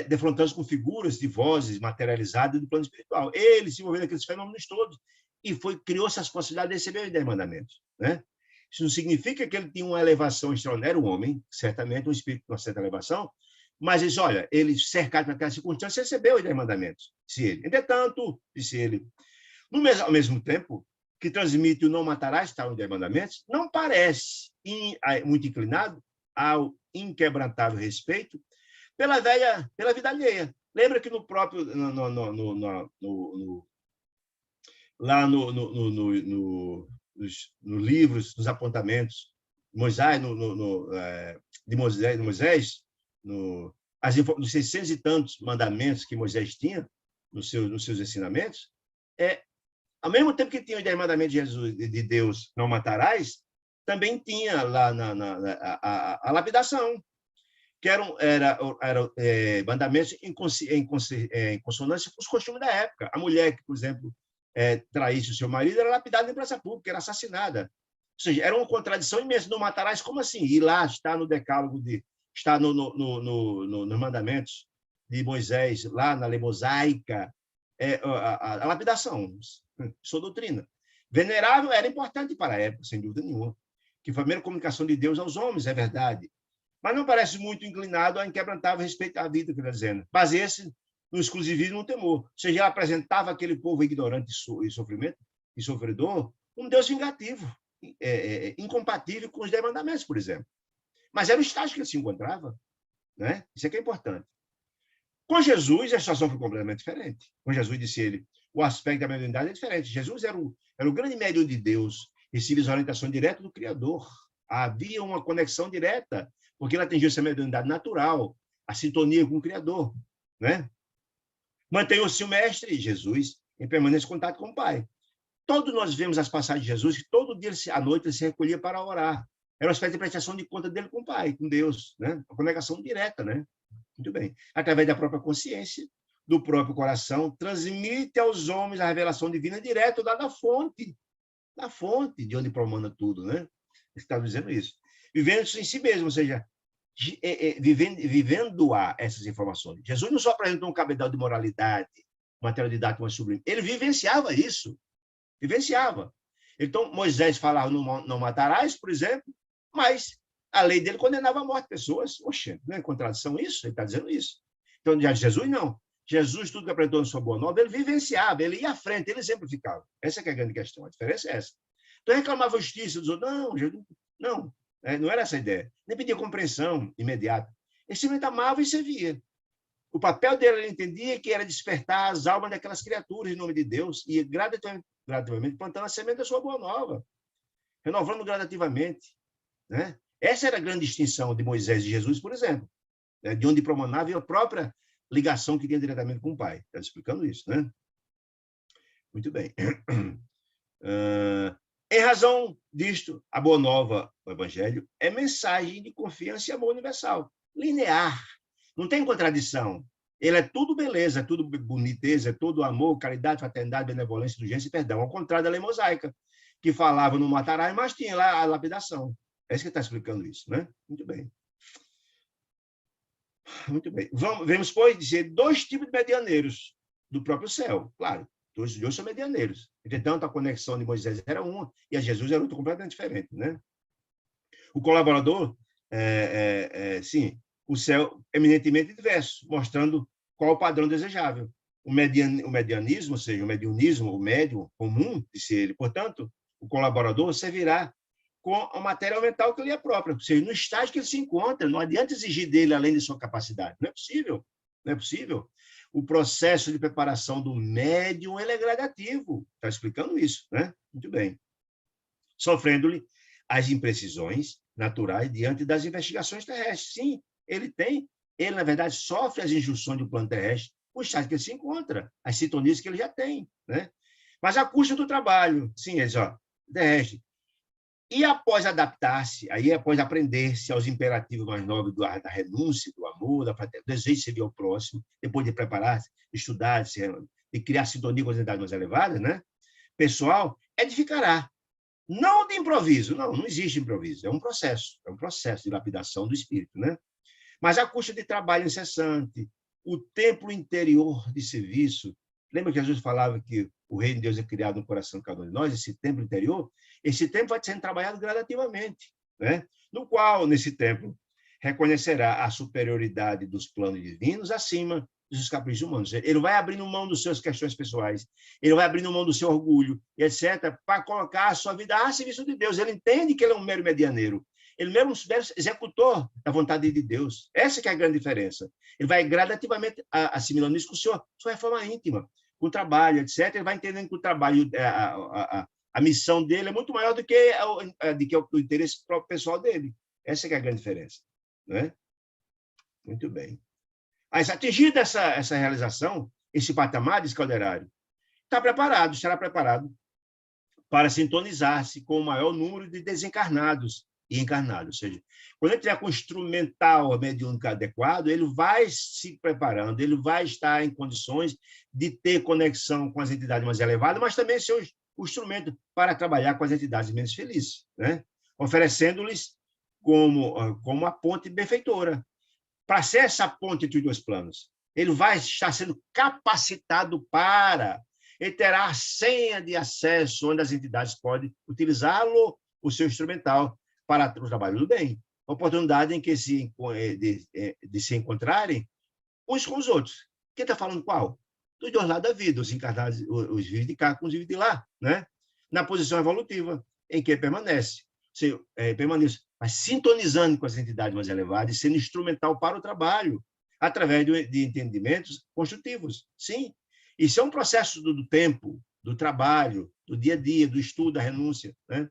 Defrontando com figuras de vozes materializadas do plano espiritual. Ele se envolveu naqueles fenômenos todos e criou-se as possibilidades de receber os 10 mandamentos. Né? Isso não significa que ele tinha uma elevação extraordinária, um homem, certamente, um espírito com uma certa elevação, mas diz, olha, ele, cercado por aquela circunstância, recebeu os 10 mandamentos, disse ele. Entretanto, disse ele, ao mesmo tempo que transmite o não matarás, está os 10 mandamentos, não parece muito inclinado ao inquebrantável respeito pela vida alheia. Lembra que no próprio lá nos livros, nos apontamentos de Moisés, nos 600 e tantos mandamentos que Moisés tinha nos seus ensinamentos, ao mesmo tempo que tinha os 10 mandamentos de Jesus, de Deus, não matarás, também tinha lá a lapidação, que eram mandamentos em consonância com os costumes da época. A mulher que, por exemplo, traísse o seu marido era lapidada em praça pública, era assassinada. Ou seja, era uma contradição imensa. Não matarás, como assim? E lá está no decálogo, está nos mandamentos de Moisés, lá na lei mosaica, a lapidação, sua doutrina. Venerável era importante para a época, sem dúvida nenhuma, que foi a primeira comunicação de Deus aos homens, é verdade. Mas não parece muito inclinado a inquebrantável respeito à vida, que ele está dizendo. Baseia-se no exclusivismo e no temor. Ou seja, ele apresentava aquele povo ignorante e sofrimento e sofredor um Deus vingativo, incompatível com os 10 mandamentos, por exemplo. Mas era o estágio que ele se encontrava. Né? Isso é que é importante. Com Jesus, a situação foi completamente diferente. Com Jesus, disse ele, o aspecto da mediunidade é diferente. Jesus era o grande médium de Deus, recebia as orientações diretas do Criador. Havia uma conexão direta, porque ele atingiu essa mediunidade natural, a sintonia com o Criador. Né? Manteve-se o mestre, Jesus, em permanente contato com o Pai. Todos nós vemos as passagens de Jesus, que todo dia, à noite, ele se recolhia para orar. Era uma espécie de prestação de conta dele com o Pai, com Deus, né? Uma conexão direta, né? Muito bem. Através da própria consciência, do próprio coração, transmite aos homens a revelação divina direto da fonte de onde promana tudo, né? Está dizendo isso. Vivendo isso em si mesmo, ou seja, vivendo essas informações. Jesus não só apresentou um cabedal de moralidade, matéria didática mais sublime, ele vivenciava isso. Vivenciava. Então, Moisés falava, não matarás, por exemplo, mas a lei dele condenava à morte pessoas. Oxe, não é contradição isso? Ele está dizendo isso. Então, já Jesus, não. Jesus, tudo que apresentou na sua boa nova, ele vivenciava, ele ia à frente, ele exemplificava. Essa é a grande questão, a diferença é essa. Então, reclamava justiça dos outros. Não, Jesus, não era essa a ideia. Nem pedia compreensão imediata. Ele simplesmente amava e servia. O papel dele, ele entendia que era despertar as almas daquelas criaturas em nome de Deus e gradativamente plantando a semente da sua boa nova, renovando gradativamente, né? Essa era a grande distinção de Moisés e Jesus, por exemplo, né? De onde promanava a própria ligação que tinha diretamente com o Pai. Está explicando isso, né? Muito bem. Em razão disto, a Boa Nova, o Evangelho, é mensagem de confiança e amor universal, linear, não tem contradição. Ele é tudo beleza, é tudo boniteza, é tudo amor, caridade, fraternidade, benevolência, indulgência e perdão, ao contrário da lei mosaica, que falava não matarás, mas tinha lá a lapidação. É isso que está explicando isso, né? Muito bem. Muito bem. Vemos, pois, dizer dois tipos de medianeiros do próprio céu. Claro, todos os dois são medianeiros. Entretanto, a conexão de Moisés era uma e a Jesus era outra completamente diferente, né? O colaborador, sim, o céu eminentemente diverso, mostrando qual o padrão desejável. O medianismo, ou seja, o mediunismo, o médium comum de ser ele, portanto, o colaborador servirá com a matéria mental que lhe é própria, ou seja, no estágio que ele se encontra, não adianta exigir dele além de sua capacidade, não é possível, não é possível. O processo de preparação do médium ele é gradativo, está explicando isso, né? Muito bem. Sofrendo-lhe as imprecisões naturais diante das investigações terrestres. Sim, ele, na verdade, sofre as injunções do plano terrestre, o estágio que ele se encontra, as sintonias que ele já tem, né? Mas a custa do trabalho, sim, terrestre. E após adaptar-se, aí após aprender-se aos imperativos mais nobres da renúncia, do amor, do desejo de servir ao próximo, depois de preparar-se, estudar, de criar sintonia com as entidades mais elevadas, né? Pessoal, edificará. Não de improviso, não existe improviso, é um processo de lapidação do espírito, né? Mas a custa de trabalho incessante, o templo interior de serviço. Lembra que Jesus falava que o reino de Deus é criado no coração de cada um de nós, esse templo interior? Esse templo vai sendo trabalhado gradativamente, né? No qual, nesse templo, reconhecerá a superioridade dos planos divinos acima dos caprichos humanos. Ele vai abrindo mão das suas questões pessoais, ele vai abrindo mão do seu orgulho, etc., para colocar a sua vida a serviço de Deus. Ele entende que ele é um mero medianeiro, ele mesmo é um mero executor da vontade de Deus. Essa que é a grande diferença. Ele vai gradativamente assimilando isso com sua reforma íntima, com o trabalho, etc. Ele vai entendendo que o trabalho, a missão dele é muito maior do que o interesse pessoal dele. Essa que é a grande diferença, né? Muito bem. Mas, atingida essa realização, esse patamar de escalderário, estará preparado para sintonizar-se com o maior número de desencarnados e encarnados. Ou seja, quando ele tiver com o instrumental mediúnico adequado, ele vai se preparando, ele vai estar em condições de ter conexão com as entidades mais elevadas, mas também ser o instrumento para trabalhar com as entidades menos felizes, né? Oferecendo-lhes como a ponte benfeitora, para ser essa ponte entre os dois planos. Ele vai estar sendo capacitado ele terá a senha de acesso onde as entidades podem utilizá-lo, o seu instrumental, para o trabalho do bem. Oportunidade em que de se encontrarem uns com os outros. Quem está falando qual? Dos dois lados da vida, os encarnados, os vivos de cá com os vivos de lá, né? Na posição evolutiva, em que permanece. Permaneça, mas sintonizando com as entidades mais elevadas e sendo instrumental para o trabalho, através de entendimentos construtivos. Sim, isso é um processo do tempo, do trabalho, do dia a dia, do estudo, da renúncia, né?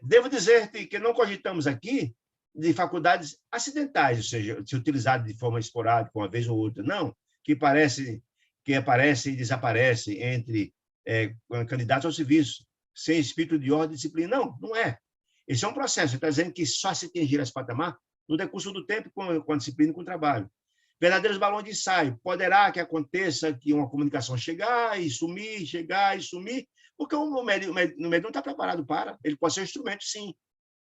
Devo dizer que não cogitamos aqui de faculdades acidentais, ou seja, se utilizadas de forma esporádica, uma vez ou outra, não, que aparecem e desaparecem entre candidatos ao serviço, sem espírito de ordem e disciplina. Não, não é. Esse é um processo. Ele está dizendo que só se atingir esse patamar no decurso do tempo, com a disciplina e com o trabalho. Verdadeiros balões de ensaio. Poderá que aconteça que uma comunicação chegar e sumir, porque o médium não está preparado para. Ele pode ser um instrumento, sim.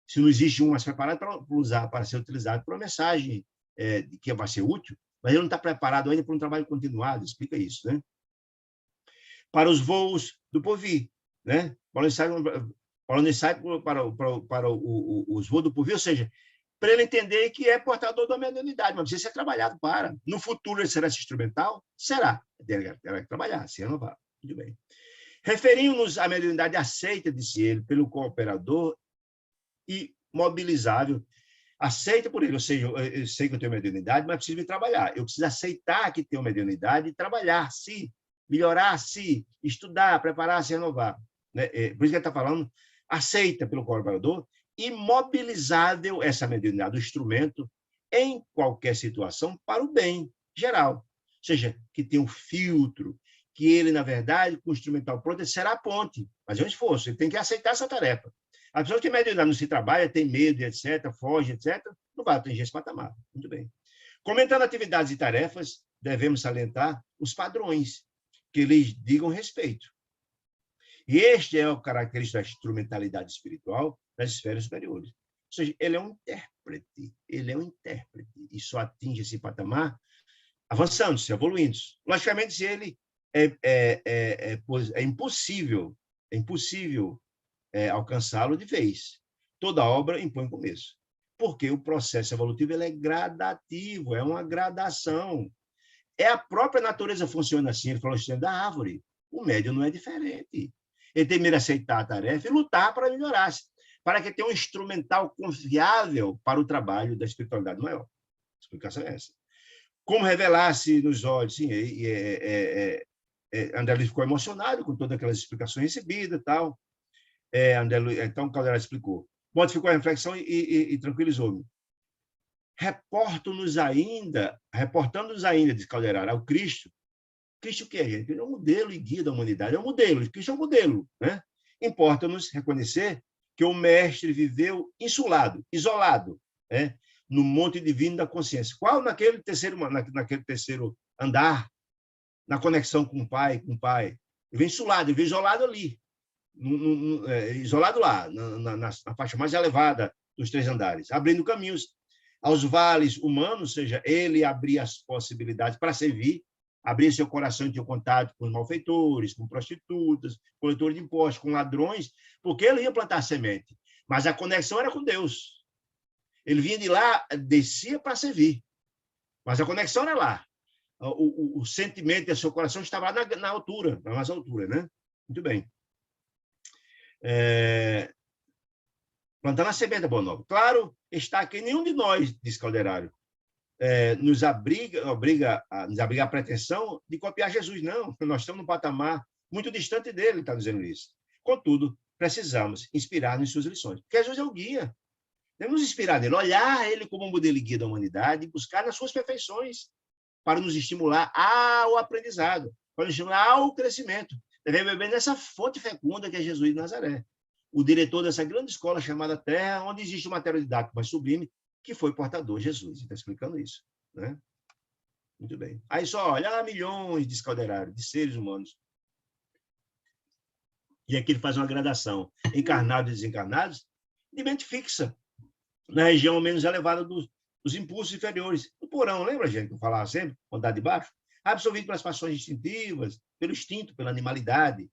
Se não existe um mais preparado para ser utilizado para uma mensagem que vai ser útil, mas ele não está preparado ainda para um trabalho continuado. Explica isso, né? Para os voos do porvir, né? Balão de ensaio para os voos do porvir, ou seja, para ele entender que é portador da mediunidade, mas precisa ser trabalhado para. No futuro ele será instrumental? Será. Ele vai trabalhar, se renovar. Muito bem. Referimos-nos à mediunidade aceita, disse ele, pelo cooperador e mobilizável. Aceita por ele, ou seja, eu sei que eu tenho mediunidade, mas preciso me trabalhar. Eu preciso aceitar que tenho mediunidade e trabalhar, se melhorar, se estudar, preparar, se renovar. Né? Por isso que ele está falando, aceita pelo colaborador e mobilizável essa mediunidade, o instrumento, em qualquer situação, para o bem geral. Ou seja, que tem um filtro, que ele, na verdade, com o instrumental pronto, ele será a ponte, mas é um esforço, ele tem que aceitar essa tarefa. A pessoa que mediunidade não se trabalha, tem medo, etc., foge, etc., não vai atingir esse patamar. Muito bem. Comentando atividades e tarefas, devemos salientar os padrões que lhes digam respeito. E este é o característico da instrumentalidade espiritual das esferas superiores. Ou seja, ele é um intérprete, e só atinge esse patamar avançando-se, evoluindo-se. Logicamente, ele é impossível alcançá-lo de vez. Toda obra impõe começo. Porque o processo evolutivo ele é gradativo, é uma gradação. É a própria natureza funciona assim. Ele falou assim, da árvore. O médium não é diferente. Ele tem que aceitar a tarefa e lutar para melhorar-se, para que tenha um instrumental confiável para o trabalho da espiritualidade maior. A explicação é essa. Como revelar-se nos olhos? Sim, André Luiz ficou emocionado com todas aquelas explicações recebidas e tal. Então, Caldeira explicou. Monte ficou a reflexão e tranquilizou-me. Reportando-nos ainda, diz Caldeira, ao Cristo. Cristo o que é, gente? Ele é um modelo e guia da humanidade. É um modelo. Cristo é um modelo. Né? Importa-nos reconhecer que o mestre viveu insulado, isolado, né? No monte divino da consciência. Qual? Naquele terceiro andar, na conexão com o Pai. Ele veio insulado, ele veio isolado ali. Isolado lá, na faixa mais elevada dos 3 andares, abrindo caminhos aos vales humanos, ou seja, ele abria as possibilidades para servir, abria seu coração e tinha contato com os malfeitores, com prostitutas, coletores de impostos, com ladrões, porque ele ia plantar semente. Mas a conexão era com Deus. Ele vinha de lá, descia para servir. Mas a conexão era lá. O sentimento do seu coração estava lá na altura, na mais altura, né? Muito bem. Plantando a semente da Boa Nova. Claro, está que nenhum de nós, diz Calderário, nos obriga a pretensão de copiar Jesus, não. Nós estamos num patamar muito distante dele, está dizendo isso. Contudo, precisamos inspirar-nos em suas lições. Porque Jesus é o guia. Devemos nos inspirar nele, olhar ele como um modelo e guia da humanidade e buscar nas suas perfeições para nos estimular ao aprendizado, para nos estimular ao crescimento. Devemos beber nessa fonte fecunda que é Jesus de Nazaré, o diretor dessa grande escola chamada Terra, onde existe um material didático mais sublime, que foi portador Jesus. Está explicando isso. Né? Muito bem. Aí só olha, há milhões de escalderários, de seres humanos. E aqui ele faz uma gradação. Encarnados e desencarnados, de mente fixa, na região menos elevada dos impulsos inferiores. O porão, lembra, gente, que eu falava sempre, andar de baixo? Absorvido pelas paixões instintivas, pelo instinto, pela animalidade,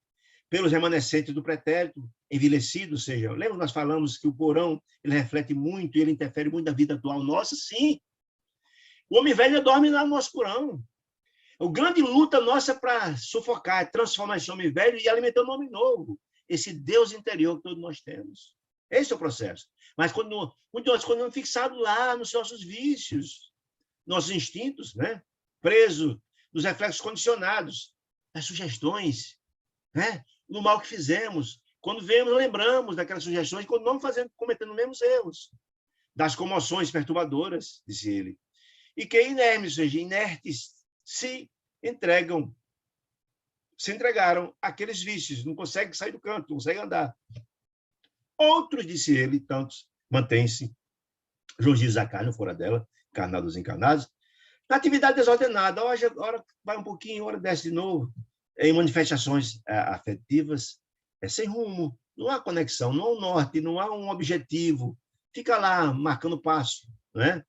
pelos remanescentes do pretérito, envelhecido, ou seja, lembra que nós falamos que o porão ele reflete muito, ele interfere muito na vida atual nossa? Sim. O homem velho dorme lá no nosso porão. A grande luta nossa é para sufocar, transformar esse homem velho e alimentar um homem novo. Esse Deus interior que todos nós temos. Esse é o processo. Mas quando continuamos fixados lá nos nossos vícios, nossos instintos, né? Presos nos reflexos condicionados, das sugestões, né? No mal que fizemos. Quando vemos, lembramos daquelas sugestões, quando não cometendo os mesmos erros. Das comoções perturbadoras, disse ele. E que inermes, ou seja, inertes, se entregam se entregaram àqueles vícios, não conseguem sair do canto, não conseguem andar. Outros, disse ele, tantos, mantêm-se, Jorge a carne, fora dela, encarnados encarnados, na atividade desordenada, hoje, hora vai um pouquinho, hora desce de novo, em manifestações afetivas, sem rumo, não há conexão, não há um norte, não há um objetivo, fica lá marcando passo, né?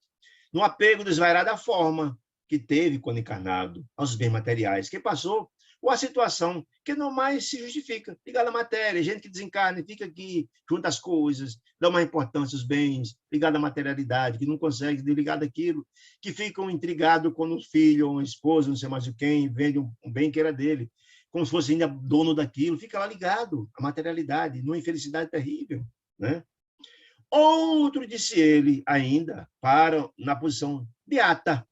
No apego desvairado à forma que teve quando encarnado, aos bens materiais que passou, ou a situação que não mais se justifica, ligada à matéria, gente que desencarna e fica aqui, junta as coisas, dá uma importância aos bens, ligada à materialidade, que não consegue desligar daquilo, que ficam intrigados quando um filho ou uma esposa, não sei mais o quem, vende um bem que era dele, como se fosse ainda dono daquilo, fica lá ligado à materialidade, numa infelicidade terrível, né? Outro, disse ele, ainda, para na posição beata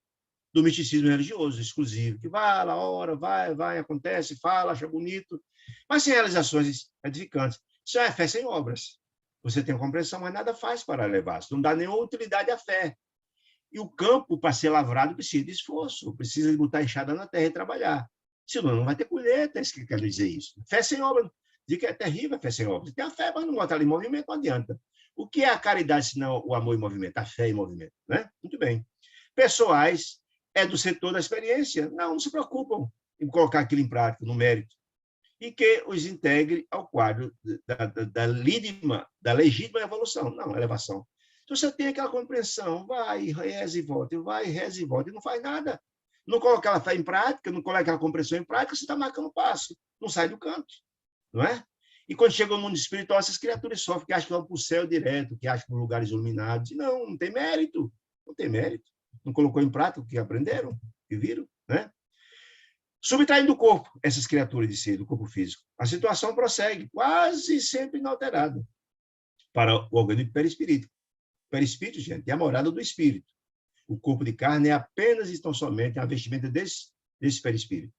do misticismo religioso exclusivo, que vai lá, ora, vai, acontece, fala, acha bonito, mas sem realizações edificantes. Isso é fé sem obras. Você tem a compreensão, mas nada faz para levar. Não dá nenhuma utilidade à fé. E o campo, para ser lavrado, precisa de esforço, precisa de botar a enxada na terra e trabalhar. Senão, não vai ter colheita, é isso que quer dizer isso. Fé sem obra, diz que é terrível a fé sem obra. Você tem a fé, mas não bota ali em movimento, não adianta. O que é a caridade, senão o amor em movimento, a fé em movimento? Né? Muito bem. Pessoais é do setor da experiência. Não se preocupam em colocar aquilo em prática, no mérito. E que os integre ao quadro da legítima evolução, não, elevação. Se você tem aquela compreensão, vai, reza e volta, vai, reza e volta, e não faz nada. Não coloca aquela fé em prática, não coloca aquela compreensão em prática, você está marcando passo, não sai do canto, não é? E quando chega ao mundo espiritual, essas criaturas sofrem, que acham que vão para o céu direto, que acham que vão lugares iluminados. E não tem mérito, não tem mérito. Não colocou em prática o que aprenderam, que viram, né? Subtraindo do corpo, essas criaturas de si, do corpo físico. A situação prossegue, quase sempre inalterada, para o organismo perispírito. Perispírito, gente, é a morada do espírito. O corpo de carne é apenas e tão somente a vestimenta desse perispírito.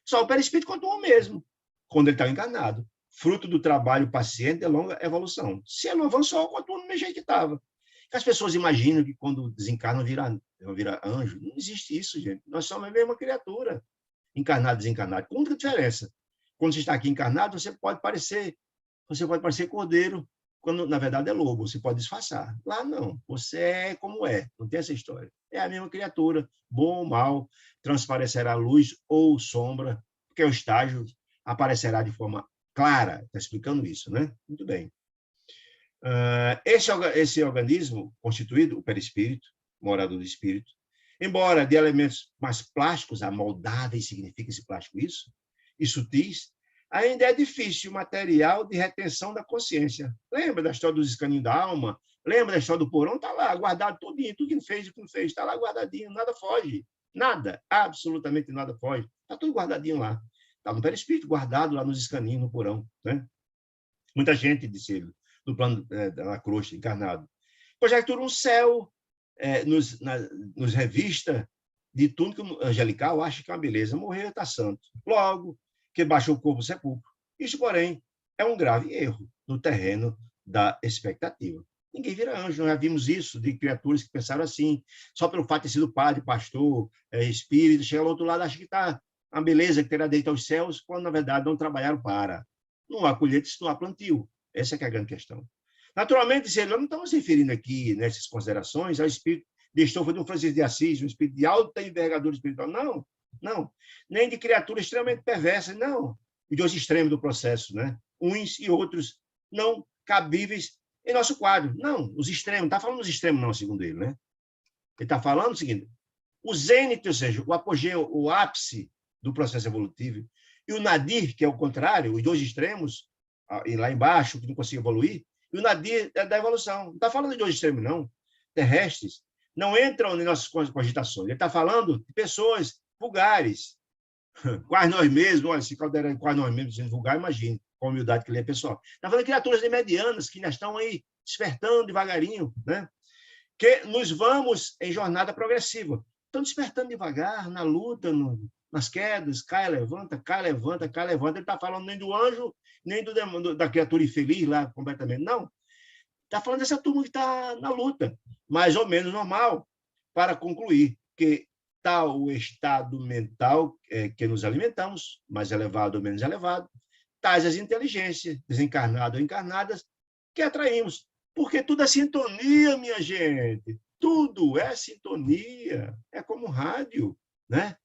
Só o perispírito continua o mesmo, quando ele está encarnado, fruto do trabalho paciente e longa evolução. Se ele não avançou, continua do mesmo jeito que estava. As pessoas imaginam que quando desencarnam vão virar anjo. Não existe isso, gente. Nós somos a mesma criatura, encarnado e desencarnado. Com única diferença. Quando você está aqui encarnado, você pode parecer cordeiro, quando na verdade é lobo, você pode disfarçar. Lá não, você é como é, não tem essa história. É a mesma criatura, bom ou mal, transparecerá luz ou sombra, porque o estágio aparecerá de forma clara. Está explicando isso, né? Muito bem. Esse organismo constituído, o perispírito, morada do espírito, embora de elementos mais plásticos, amoldáveis significa esse plástico isso, e sutis, ainda é difícil material de retenção da consciência. Lembra da história dos escaninhos da alma? Lembra da história do porão? Está lá, guardado tudinho, tudo que fez, o que não fez, está lá guardadinho, nada foge. Nada, absolutamente nada foge. Está tudo guardadinho lá. Está no perispírito, guardado lá nos escaninhos, no porão. Né? Muita gente, disse ele, no plano da crosta, encarnado. Conjectura um céu, nos revista de túnica angelical, acha que é uma beleza. Morreu, está santo. Logo, que baixou o corpo sepulcro. Isso, porém, é um grave erro no terreno da expectativa. Ninguém vira anjo, nós já vimos isso de criaturas que pensaram assim, só pelo fato de ter sido padre, pastor, espírito, chega ao outro lado, acha que está uma beleza que terá deito aos céus, quando, na verdade, não trabalharam para. Não há colheita, não há plantio. Essa é a grande questão. Naturalmente, se nós não estamos referindo aqui, nessas considerações, ao espírito de estofa de um Francisco de Assis, um espírito de alta envergadura espiritual. Não, não. Nem de criaturas extremamente perversas, não. Os dois extremos do processo, né? Uns e outros não cabíveis em nosso quadro. Não, os extremos. Não está falando dos extremos, não, segundo ele, né? Ele está falando o seguinte: o zênite, ou seja, o apogeu, o ápice do processo evolutivo, e o nadir, que é o contrário, os dois extremos, e lá embaixo, que não consegue evoluir, e o nadir é da evolução. Não está falando de dois extremos, não. Terrestres não entram em nossas cogitações. Ele está falando de pessoas vulgares, quase nós mesmos. Olha, se caldeira quase nós mesmos sendo vulgar, imagine com a humildade que ele é pessoal. Está falando de criaturas medianas que ainda estão aí despertando devagarinho, né? Que nos vamos em jornada progressiva. Estão despertando devagar, na luta, nas quedas, cai, levanta, cai, levanta, cai, levanta. Ele está falando nem do anjo, nem da criatura infeliz lá, completamente. Não. Está falando dessa turma que está na luta, mais ou menos normal, para concluir que tal o estado mental que nos alimentamos, mais elevado ou menos elevado, tais as inteligências, desencarnadas ou encarnadas, que atraímos. Porque tudo é sintonia, minha gente. Tudo é sintonia. É como rádio, né?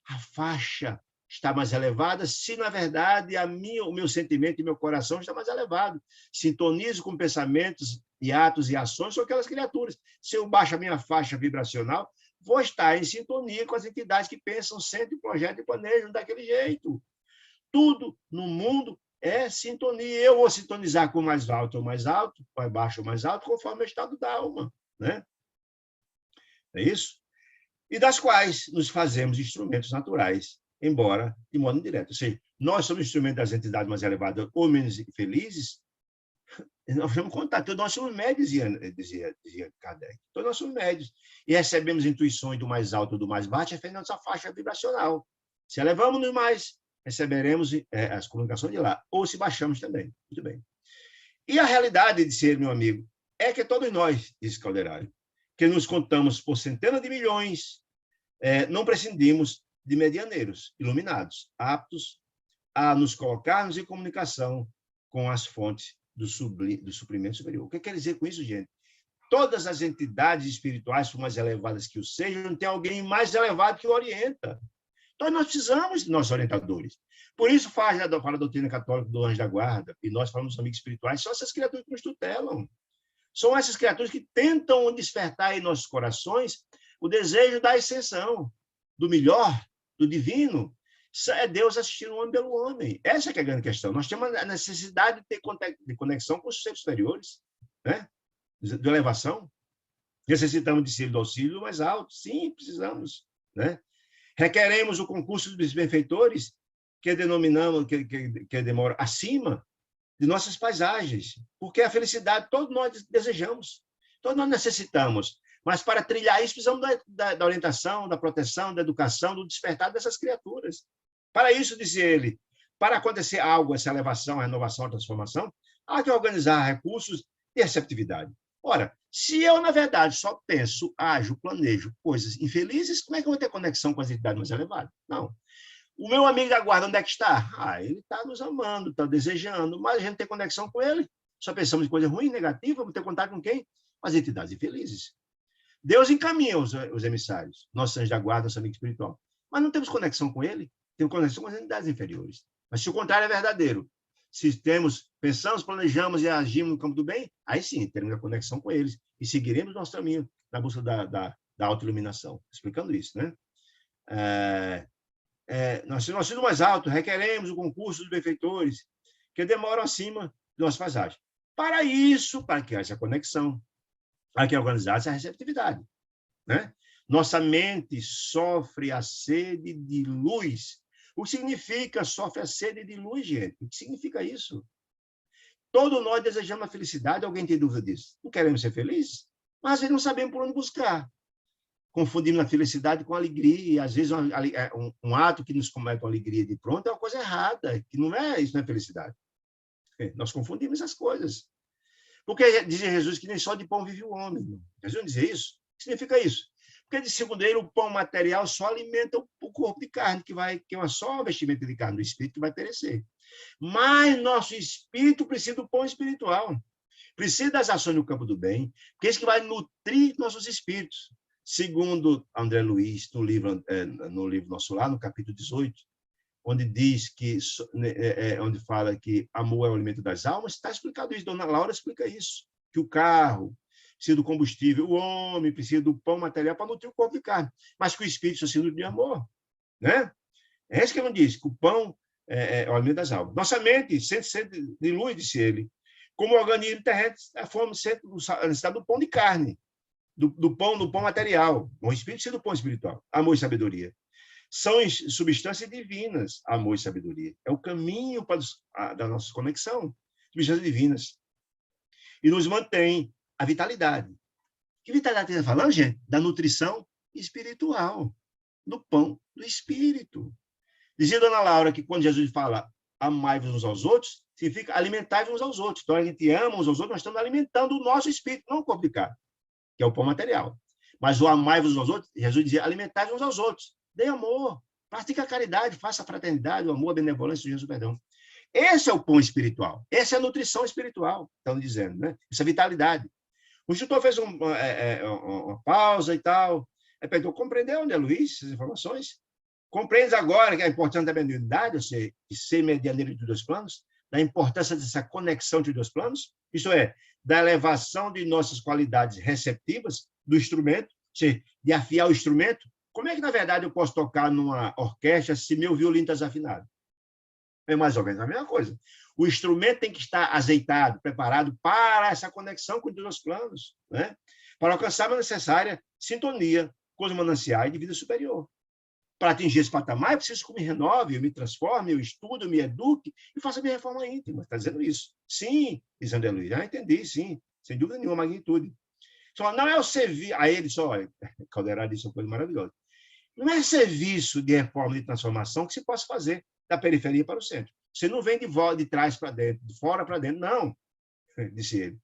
A faixa está mais elevada se, na verdade, o meu sentimento e meu coração está mais elevado. Sintonizo com pensamentos e atos e ações com aquelas criaturas. Se eu baixo a minha faixa vibracional, vou estar em sintonia com as entidades que pensam, sentem, projetam e planejam daquele jeito. Tudo no mundo é sintonia. Eu vou sintonizar com o mais alto ou mais alto, mais baixo ou mais alto, conforme o estado da alma, né? É isso? E das quais nos fazemos instrumentos naturais, embora de modo indireto. Ou seja, nós somos instrumentos das entidades mais elevadas ou menos felizes, nós vamos contar, todos nós somos médios, dizia Kardec, todos nós somos médios, e recebemos intuições do mais alto ou do mais baixo, é nossa faixa vibracional. Se elevamos-nos mais, receberemos as comunicações de lá, ou se baixamos também. Muito bem. E a realidade de ser, meu amigo, é que todos nós, diz Calderari, que nos contamos por centenas de milhões, não prescindimos de medianeiros, iluminados, aptos a nos colocarmos em comunicação com as fontes do suprimento superior. O que quer dizer com isso, gente? Todas as entidades espirituais, por mais elevadas que o sejam, tem alguém mais elevado que o orienta. Então, nós precisamos de nossos orientadores. Por isso, fala a doutrina católica do anjo da guarda, e nós falamos dos amigos espirituais, são essas criaturas que nos tutelam. São essas criaturas que tentam despertar em nossos corações o desejo da ascensão, do melhor, do divino. É Deus assistindo o homem pelo homem. Essa é a grande questão. Nós temos a necessidade de ter conexão com os seres superiores, né? De elevação. Necessitamos de ser do auxílio mais alto. Sim, precisamos, né? Requeremos o concurso dos benfeitores, que denominamos, que demora acima de nossas paisagens, porque a felicidade todos nós desejamos, todos nós necessitamos, mas para trilhar isso precisamos da orientação, da proteção, da educação, do despertar dessas criaturas. Para isso, dizia ele, para acontecer algo, essa elevação, a renovação, a transformação, há que organizar recursos e receptividade. Ora, se eu, na verdade, só penso, ajo, planejo coisas infelizes, como é que eu vou ter conexão com as entidades mais elevadas? Não. O meu amigo da guarda, onde é que está? Ele está nos amando, está desejando, mas a gente não tem conexão com ele. Só pensamos em coisa ruim, negativa, vamos ter contato com quem? Com as entidades infelizes. Deus encaminha os emissários, nossos anjos da guarda, nosso amigo espiritual. Mas não temos conexão com ele, temos conexão com as entidades inferiores. Mas se o contrário é verdadeiro, se pensamos, planejamos e agimos no campo do bem, aí sim, teremos a conexão com eles e seguiremos nosso caminho na busca da autoiluminação. Explicando isso, né? Nós somos mais alto, requeremos o concurso dos benfeitores, que demoram acima de nossa passagem. Para isso, para que haja essa conexão, para que organizasse a receptividade, né? Nossa mente sofre a sede de luz. O que significa sofre a sede de luz, gente? O que significa isso? Todos nós desejamos a felicidade, alguém tem dúvida disso? Não queremos ser felizes? Mas às vezes não sabemos por onde buscar. Confundimos a felicidade com a alegria, e às vezes um ato que nos comete com alegria de pronto é uma coisa errada, que não é isso, não é felicidade. Nós confundimos as coisas. Porque dizia Jesus que nem só de pão vive o homem. Jesus não dizia isso? O que significa isso? Porque, segundo ele, o pão material só alimenta o corpo de carne, que é só uma vestimenta de carne do espírito que vai perecer. Mas nosso espírito precisa do pão espiritual. Precisa das ações no campo do bem, porque é isso que vai nutrir nossos espíritos. Segundo André Luiz, no livro Nosso Lar, no capítulo 18, onde diz que, onde fala que amor é o alimento das almas, está explicado isso. Dona Laura explica isso, que o carro precisa do combustível, o homem precisa do pão material para nutrir o corpo de carne, mas que o espírito precisa de amor, né? É isso que ele diz, que o pão é o alimento das almas. Nossa mente sente de luz, disse ele, como o organismo terrestre, a fome sente a necessidade do pão de carne, do pão material. O espírito precisa do pão espiritual, amor e sabedoria. São substâncias divinas, amor e sabedoria. É o caminho da nossa conexão, substâncias divinas. E nos mantém a vitalidade. Que vitalidade está falando, gente? Da nutrição espiritual, do pão do espírito. Dizia Dona Laura que quando Jesus fala amai-vos uns aos outros, significa alimentai-vos uns aos outros. Então, a gente ama uns aos outros, nós estamos alimentando o nosso espírito, não o corpo de carne, que é o pão material. Mas o amai-vos aos outros, Jesus dizia, alimentai-vos uns aos outros. Dê amor, pratique a caridade, faça a fraternidade, o amor, a benevolência, o Jesus, o perdão. Esse é o pão espiritual. Essa é a nutrição espiritual, estão dizendo, né? Essa é vitalidade. O instrutor fez uma pausa e tal. Ele perguntou, compreendeu, né, Luiz, essas informações? Compreendes agora que a importância da mediunidade, ou seja, de ser medianeiro de dois planos, da importância dessa conexão entre dois planos, isto é, da elevação de nossas qualidades receptivas do instrumento, ou seja, de afiar o instrumento. Como é que, na verdade, eu posso tocar numa orquestra se meu violino está desafinado? É mais ou menos a mesma coisa. O instrumento tem que estar azeitado, preparado para essa conexão com os dois planos, né? Para alcançar a necessária sintonia com os mananciais de vida superior. Para atingir esse patamar, é preciso que eu me renove, eu me transforme, eu estudo, eu me eduque e faça minha reforma íntima. Está dizendo isso? Sim, diz André Luiz. Já entendi, sim. Sem dúvida nenhuma, magnitude. Só não é o serviço... Aí ele só, olha, Calderaro disse uma coisa maravilhosa. Não é serviço de reforma e de transformação que se possa fazer da periferia para o centro. Você não vem de trás para dentro, de fora para dentro, não, disse ele.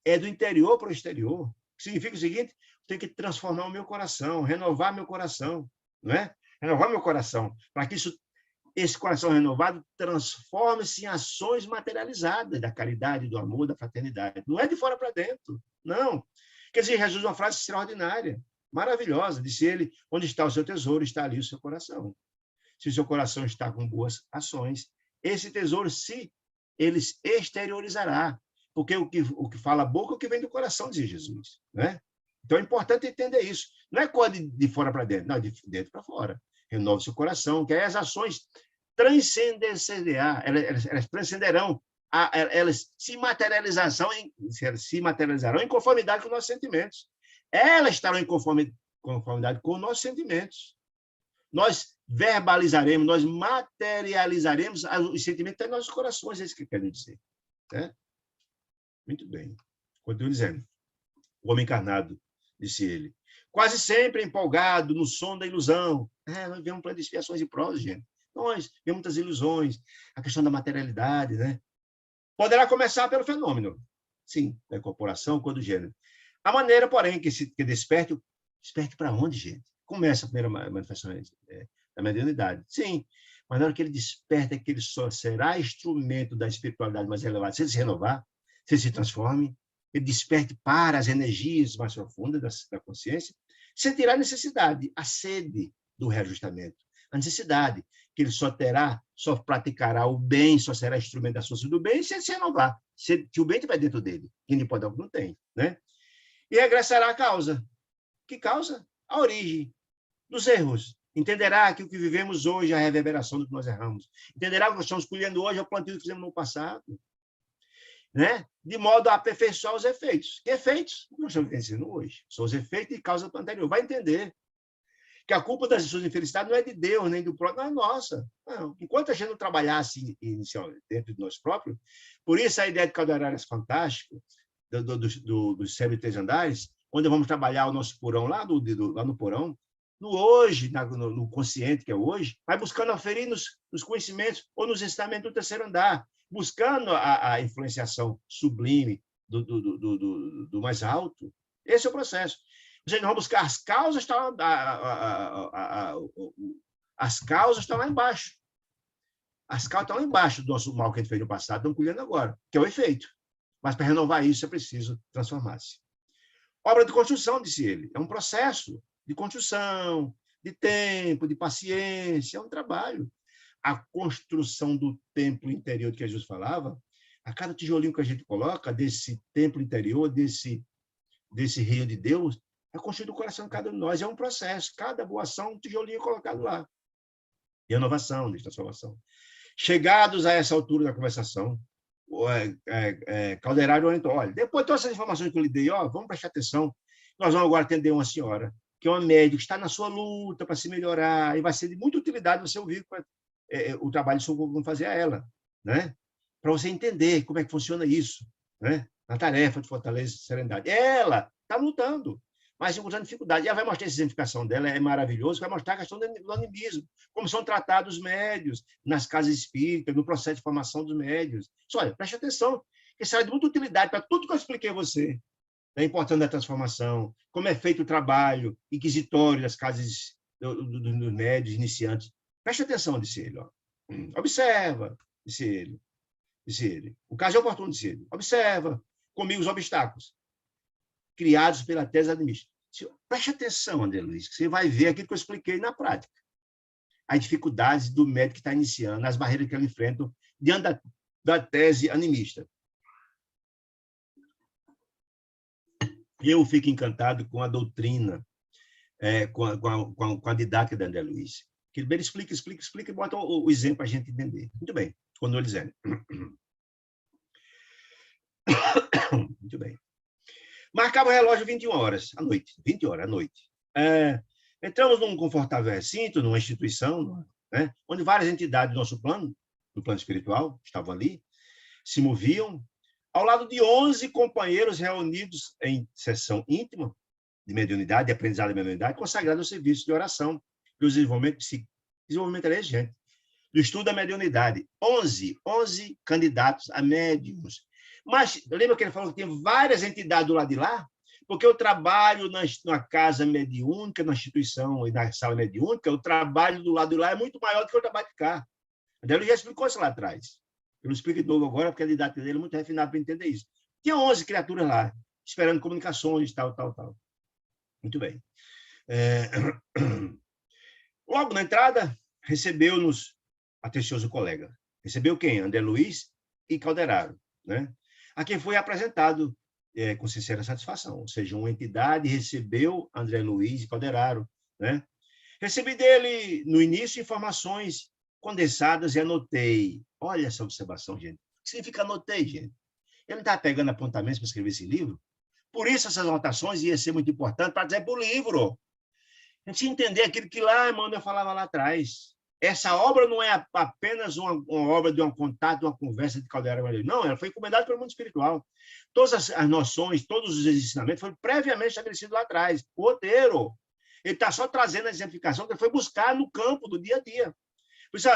É do interior para o exterior. Significa o seguinte, eu tenho que transformar o meu coração, renovar meu coração, não é? Renovar meu coração, para que esse coração renovado transforme-se em ações materializadas da caridade, do amor, da fraternidade. Não é de fora para dentro, não. Quer dizer, Jesus uma frase extraordinária, maravilhosa, disse ele, onde está o seu tesouro, está ali o seu coração. Se o seu coração está com boas ações, esse tesouro ele exteriorizará, porque o que fala a boca é o que vem do coração, diz Jesus, né? Então é importante entender isso. Não é coisa de fora para dentro, não, de dentro para fora. Renove seu coração, que aí as ações transcenderão, elas transcenderão, elas se materializarão em conformidade com os nossos sentimentos. Elas estarão em conformidade com os nossos sentimentos. Nós verbalizaremos, nós materializaremos os sentimentos dos nossos corações, é isso que quero dizer. Né? Muito bem. Continuo dizendo. O homem encarnado, disse ele, quase sempre empolgado no som da ilusão. Nós vemos um plano de expiações e provas, gente. Nós vemos muitas ilusões, a questão da materialidade, né? Poderá começar pelo fenômeno, sim, da incorporação, cor do gênero. A maneira, porém, que desperte para onde, gente? Começa a primeira manifestação da mediunidade. Sim, mas na hora que ele desperta, que ele só será instrumento da espiritualidade mais elevada, se ele se renovar, se ele se transforme, ele desperte para as energias mais profundas da consciência, sentirá a necessidade, a sede do reajustamento, a necessidade que ele só praticará o bem, só será instrumento da força do bem se ele se renovar, se o bem estiver dentro dele, que nem pode não tem, né? E regressará à causa. Que causa? A origem dos erros. Entenderá que o que vivemos hoje é a reverberação do que nós erramos. Entenderá que o que nós estamos colhendo hoje é o plantio que fizemos no passado. Né? De modo a aperfeiçoar os efeitos. Que efeitos? Nós estamos vencendo hoje. São os efeitos de causa anterior. Vai entender que a culpa das suas infelicidades não é de Deus, nem do próprio, não é nossa. Não. Enquanto a gente não trabalhasse inicialmente dentro de nós próprios, por isso a ideia de Calderaro é fantástica, dos 103 andares, onde vamos trabalhar o nosso porão lá no porão, no hoje, no consciente que é hoje, vai buscando aferir nos conhecimentos ou nos ensinamentos do terceiro andar, buscando a influenciação sublime do mais alto. Esse é o processo. Ou seja, nós vamos buscar as causas, as causas estão lá embaixo. As causas estão lá embaixo do nosso mal que a gente fez no passado, estão colhendo agora, que é o efeito. Mas para renovar isso é preciso transformar-se. Obra de construção, disse ele, é um processo de construção, de tempo, de paciência, é um trabalho. A construção do templo interior que Jesus falava, a cada tijolinho que a gente coloca desse templo interior, desse rio de Deus, é construído o coração de cada um de nós. É um processo. Cada boa ação, um tijolinho colocado lá. De renovação, de transformação. Chegados a essa altura da conversação, Calderaro orientou, olha, depois de todas essas informações que eu lhe dei, vamos prestar atenção, nós vamos agora atender uma senhora, que é uma médica, que está na sua luta para se melhorar, e vai ser de muita utilidade você ouvir o trabalho que vamos fazer a ela, né? Para você entender como é que funciona isso, né? Na tarefa de fortaleza e serenidade. Ela está lutando, mas encontrando dificuldade. E ela vai mostrar essa exemplificação dela, é maravilhoso, vai mostrar a questão do animismo, como são tratados os médios nas casas espíritas, no processo de formação dos médios. Só, olha, preste atenção, que será de muita utilidade para tudo que eu expliquei a você. da importância da transformação, como é feito o trabalho inquisitório das casas dos médios iniciantes. Preste atenção, disse ele. Ó. Observa, disse ele. Disse ele. O caso é oportuno, disse ele. Observa comigo os obstáculos criados pela tese animista. Preste atenção, André Luiz, que você vai ver aquilo que eu expliquei na prática. As dificuldades do médico que está iniciando, as barreiras que ele enfrenta diante da tese animista. Eu fico encantado com a doutrina, com a didática de André Luiz. Que ele explica e bota o exemplo para a gente entender. Muito bem, quando ele dizendo. Muito bem. Marcava o relógio 21 horas à noite. 20 horas à noite. Entramos num confortável recinto, numa instituição, né, onde várias entidades do nosso plano, do plano espiritual, estavam ali, se moviam, ao lado de 11 companheiros reunidos em sessão íntima de mediunidade, de aprendizado de mediunidade, consagrado ao serviço de oração, do desenvolvimento psíquico, desenvolvimento inteligente, do estudo da mediunidade. 11 candidatos a médiums. Mas, lembra que ele falou que tem várias entidades do lado de lá? Porque o trabalho na casa mediúnica, na instituição e na sala mediúnica, o trabalho do lado de lá é muito maior do que o trabalho de cá. Ele já explicou isso lá atrás. Eu não explico de novo agora, porque a didática dele é muito refinada para entender isso. Tinha 11 criaturas lá, esperando comunicações, tal. Muito bem. Logo na entrada, recebeu-nos atencioso colega. Recebeu quem? André Luiz e Calderaro, né? A quem foi apresentado com sincera satisfação. Ou seja, uma entidade recebeu André Luiz e Calderaro, né? Recebi dele, no início, informações condensadas e anotei. Olha essa observação, gente. O que significa anotei, gente? Ele não estava pegando apontamentos para escrever esse livro? Por isso, essas anotações iam ser muito importantes para dizer para o livro. A gente entender aquilo que lá, irmão, eu falava lá atrás. Essa obra não é apenas uma obra de um contato, de uma conversa de Calderaro. Não, ela foi encomendada pelo mundo espiritual. Todas as noções, todos os ensinamentos foram previamente estabelecidos lá atrás. O roteiro. Ele está só trazendo a exemplificação que ele foi buscar no campo do dia a dia. Por isso,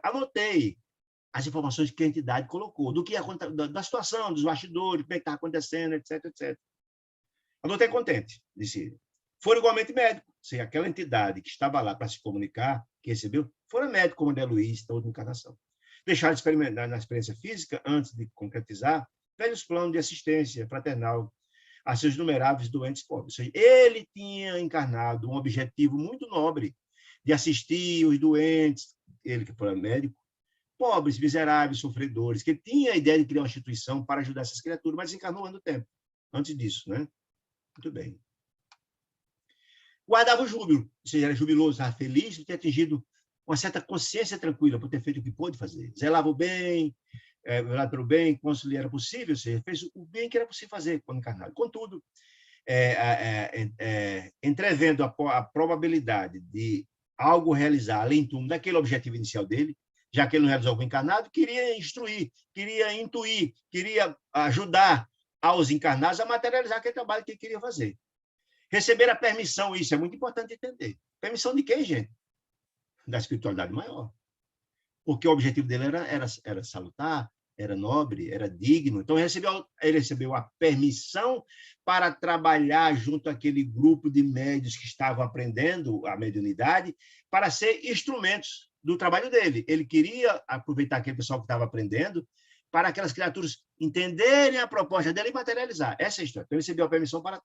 anotei as informações que a entidade colocou, do que da situação, dos bastidores, como é que está acontecendo, etc. Anotei contente, disse ele. Foram igualmente médicos. Se aquela entidade que estava lá para se comunicar, que recebeu, foram médicos, como André Luiz, da outra encarnação. Deixaram de experimentar na experiência física, antes de concretizar, velhos planos de assistência fraternal a seus inumeráveis doentes pobres. Ou seja, ele tinha encarnado um objetivo muito nobre de assistir os doentes, ele que foi médico, pobres, miseráveis, sofredores, que tinha a ideia de criar uma instituição para ajudar essas criaturas, mas encarnou antes do tempo, antes disso, né? Muito bem. Guardava o júbilo, ou seja, era jubiloso, estava feliz de ter atingido uma certa consciência tranquila por ter feito o que pôde fazer. Zelava o bem, velava pelo bem, quando lhe era possível, ou seja, fez o bem que era possível fazer quando encarnado. Contudo, entrevendo a probabilidade de algo realizar além daquele objetivo inicial dele, já que ele não realizou algo encarnado, queria instruir, queria intuir, queria ajudar aos encarnados a materializar aquele trabalho que ele queria fazer. Receber a permissão, isso é muito importante entender. Permissão de quem, gente? Da espiritualidade maior. Porque o objetivo dele era salutar, era nobre, era digno. Então, ele recebeu a permissão para trabalhar junto àquele grupo de médios que estavam aprendendo a mediunidade para ser instrumentos do trabalho dele. Ele queria aproveitar aquele pessoal que estava aprendendo para aquelas criaturas entenderem a proposta dele e materializar. Essa é a história. Então, ele recebeu a permissão para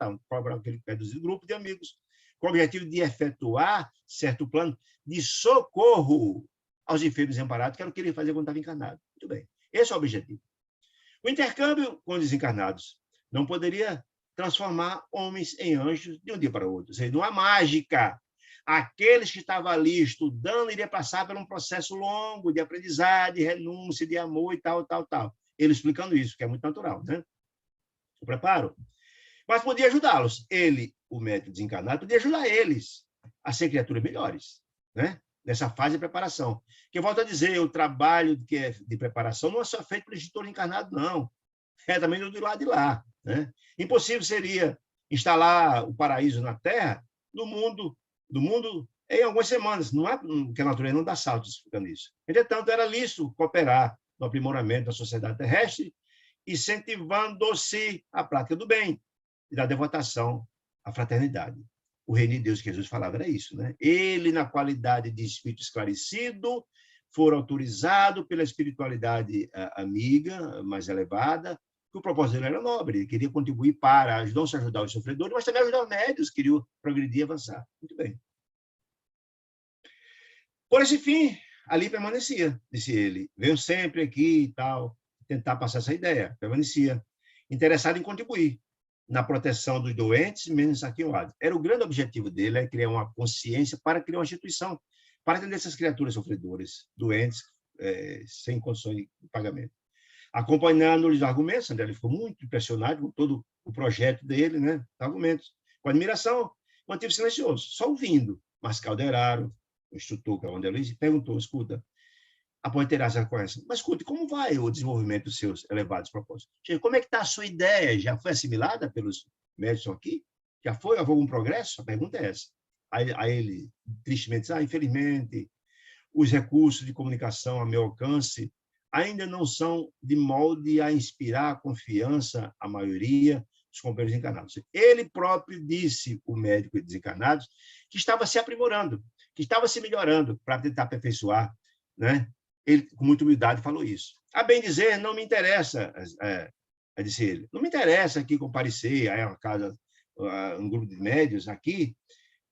aquele reduzido grupo de amigos, com o objetivo de efetuar certo plano de socorro aos enfermos desamparados, que era o que ele fazia quando estava encarnado. Muito bem. Esse é o objetivo. O intercâmbio com os desencarnados não poderia transformar homens em anjos de um dia para o outro. Ou seja, não há mágica. Aqueles que estavam ali estudando iriam passar por um processo longo de aprendizado, de renúncia, de amor e tal. Ele explicando isso, que é muito natural, né? O preparo. Mas podia ajudá-los. Ele, o médico desencarnado, podia ajudar eles a ser criaturas melhores, né? Nessa fase de preparação. Que eu volto a dizer, o trabalho de preparação não é só feito pelo instituto encarnado, não. É também do lado de lá, né? Impossível seria instalar o paraíso na Terra no mundo em algumas semanas. Não é que a natureza não dá saltos explicando isso. Entretanto, era lícito cooperar no aprimoramento da sociedade terrestre, incentivando-se a prática do bem. e da devotação à fraternidade. O reino de Deus que Jesus falava era isso, né? Ele, na qualidade de espírito esclarecido, for autorizado pela espiritualidade amiga, mais elevada, que o propósito dele era nobre, ele queria contribuir para não só ajudar os sofredores, mas também ajudar os médios, queria progredir e avançar. Muito bem. Por esse fim, ali permanecia, disse ele. Venho sempre aqui e tal, tentar passar essa ideia. Permanecia. Interessado em contribuir na proteção dos doentes menos aquioados. Era o grande objetivo dele, é criar uma consciência para criar uma instituição, para atender essas criaturas sofredoras, doentes, sem condições de pagamento. Acompanhando-lhes os argumentos, André ele ficou muito impressionado com todo o projeto dele, né? Argumentos. Com admiração, mantive silencioso, só ouvindo. Mas Calderaro, o instrutor, que é o André Luiz, perguntou, escuta, após ter essa conversa, mas escute, como vai o desenvolvimento dos seus elevados propósitos? Como é que está a sua ideia? Já foi assimilada pelos médicos aqui? Já foi? Houve algum progresso? A pergunta é essa. Aí ele, tristemente, diz, infelizmente, os recursos de comunicação a meu alcance ainda não são de molde a inspirar confiança à maioria dos companheiros encarnados. Ele próprio disse, o médico desencarnado, que estava se aprimorando, que estava se melhorando para tentar aperfeiçoar, né? Ele, com muita humildade, falou isso. A bem dizer, não me interessa, disse ele, não me interessa aqui comparecer a uma casa, um grupo de médios aqui,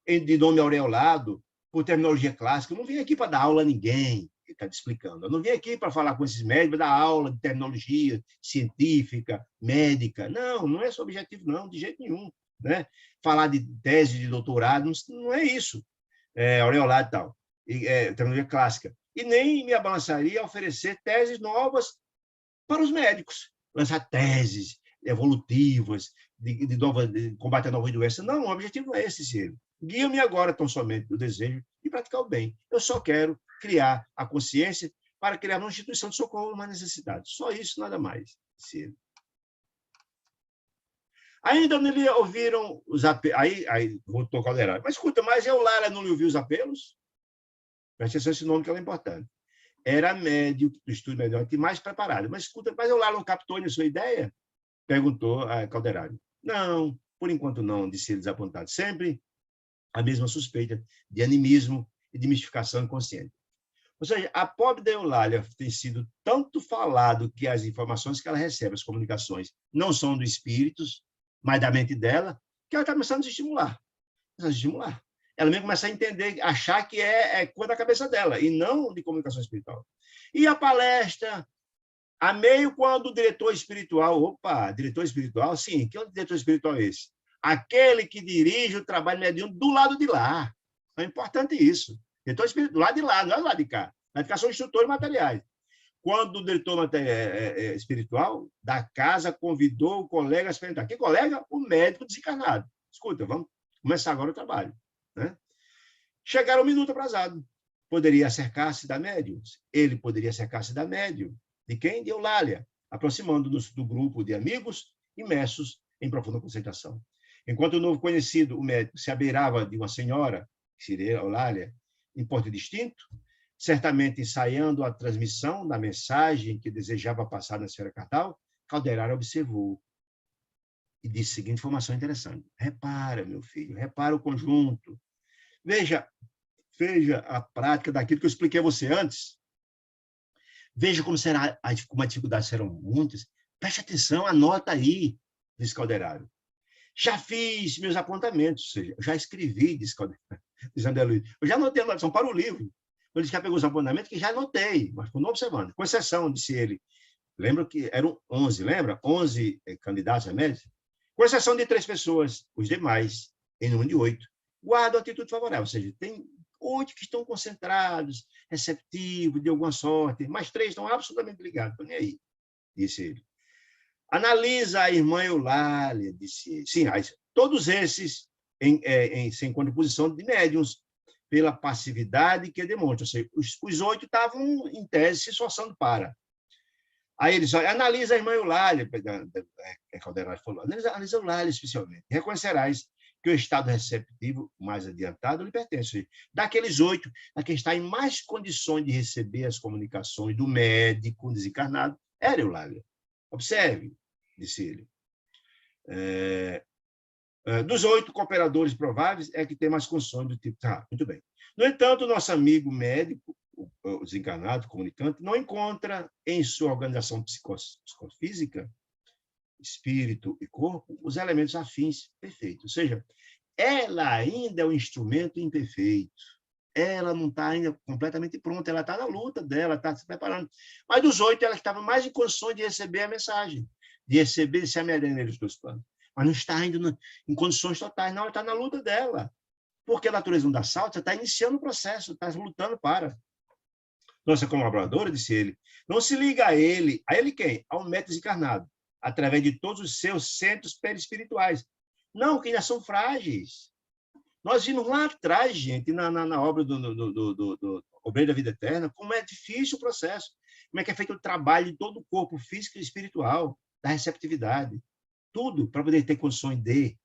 de nome aureolado, por terminologia clássica. Eu não vim aqui para dar aula a ninguém, ele está te explicando. Eu não vim aqui para falar com esses médicos, dar aula de terminologia científica, médica. Não, não é esse o objetivo, não, de jeito nenhum. Né? Falar de tese de doutorado, não é isso. Aureolado e tal, terminologia clássica. E nem me abalançaria a oferecer teses novas para os médicos, lançar teses evolutivas, de combate a novas doenças. Não, o objetivo não é esse, Ciro. Guia-me agora tão somente do desejo de praticar o bem. Eu só quero criar a consciência para criar uma instituição de socorro uma necessidade. Só isso, nada mais, Ciro. Ainda não lhe ouviram os apelos. Aí voltou Calderaro. Mas escuta, mas Eulália não lhe ouviu os apelos? Preste atenção esse nome que é importante. Era médio do estudo melhor e mais preparado. Mas escuta, mas Eulália não captou a sua ideia? Perguntou a Calderaro. Não, por enquanto não, disse ele desapontado. Sempre a mesma suspeita de animismo e de mistificação inconsciente. Ou seja, a pobre da Eulália tem sido tanto falado que as informações que ela recebe, as comunicações, não são dos espíritos, mas da mente dela, que ela está começando a se estimular. Ela mesmo começa a entender, achar que é coisa da cabeça dela, e não de comunicação espiritual. E a palestra, a meio quando o diretor espiritual, diretor espiritual, sim, que diretor espiritual é esse? Aquele que dirige o trabalho mediúnico do lado de lá. É importante isso. Diretor espiritual do lado de lá, não é do lado de cá. Na educação são instrutores materiais. Quando o diretor espiritual da casa convidou o colega a experimentar. Que colega? O médico desencarnado. Escuta, vamos começar agora o trabalho. Né? Chegaram um minuto atrasado. Poderia acercar-se da médium. Ele poderia acercar-se da médium. De quem? De Eulália, aproximando-nos do grupo de amigos imersos em profunda concentração. Enquanto o novo conhecido, o médico, se abeirava de uma senhora, que seria Eulália, em porte distinto, certamente ensaiando a transmissão da mensagem que desejava passar na esfera carnal, Calderaro observou e disse a seguinte informação interessante. Repara, meu filho, repara o conjunto. Veja a prática daquilo que eu expliquei a você antes. Veja como será, como as dificuldades serão muitas. Preste atenção, anota aí, diz Calderaro. Já fiz meus apontamentos, ou seja, já escrevi, diz André Luiz. Eu já anotei a anotação para o livro. Ele já pegou os apontamentos que já anotei, mas não observando. Com exceção, disse ele. Lembra que eram 11, lembra? 11 candidatos a médico. Com exceção de 3 pessoas, os demais, em número de 8, guardam atitude favorável. Ou seja, tem 8 que estão concentrados, receptivos, de alguma sorte, mas 3 estão absolutamente ligados. Estão nem aí, disse ele. Analisa a irmã Eulália, disse ele. Sim, todos esses se encontram em posição de médiums, pela passividade que demonstra. Ou seja, os 8 estavam, em tese, se esforçando para. Aí ele só analisa a irmã Eulália, Calderaro falou, analisa a Eulália especialmente. Reconhecerás que o estado receptivo mais adiantado lhe pertence. Daqueles 8, a quem está em mais condições de receber as comunicações do médico desencarnado era Eulália. Observe, disse ele. Dos 8 cooperadores prováveis, é que tem mais condições do tipo, tá, muito bem. No entanto, o nosso amigo médico, o desencarnado, o comunicante, não encontra em sua organização psicofísica, espírito e corpo, os elementos afins perfeitos. Ou seja, ela ainda é um instrumento imperfeito. Ela não está ainda completamente pronta, ela está na luta dela, está se preparando. Mas dos 8, ela estava mais em condições de receber a mensagem, de receber esse amealhando dos dois planos. Mas não está ainda em condições totais, não, ela está na luta dela. Porque a natureza não dá salto, você está iniciando o processo, está lutando para. Nossa colaboradora, disse ele, não se liga a ele quem? Ao método desencarnado, através de todos os seus centros perispirituais. Não, que ainda são frágeis. Nós vimos lá atrás, gente, na obra do Obreiro da Vida Eterna, como é difícil o processo, como é que é feito o trabalho de todo o corpo físico e espiritual, da receptividade, tudo para poder ter condições de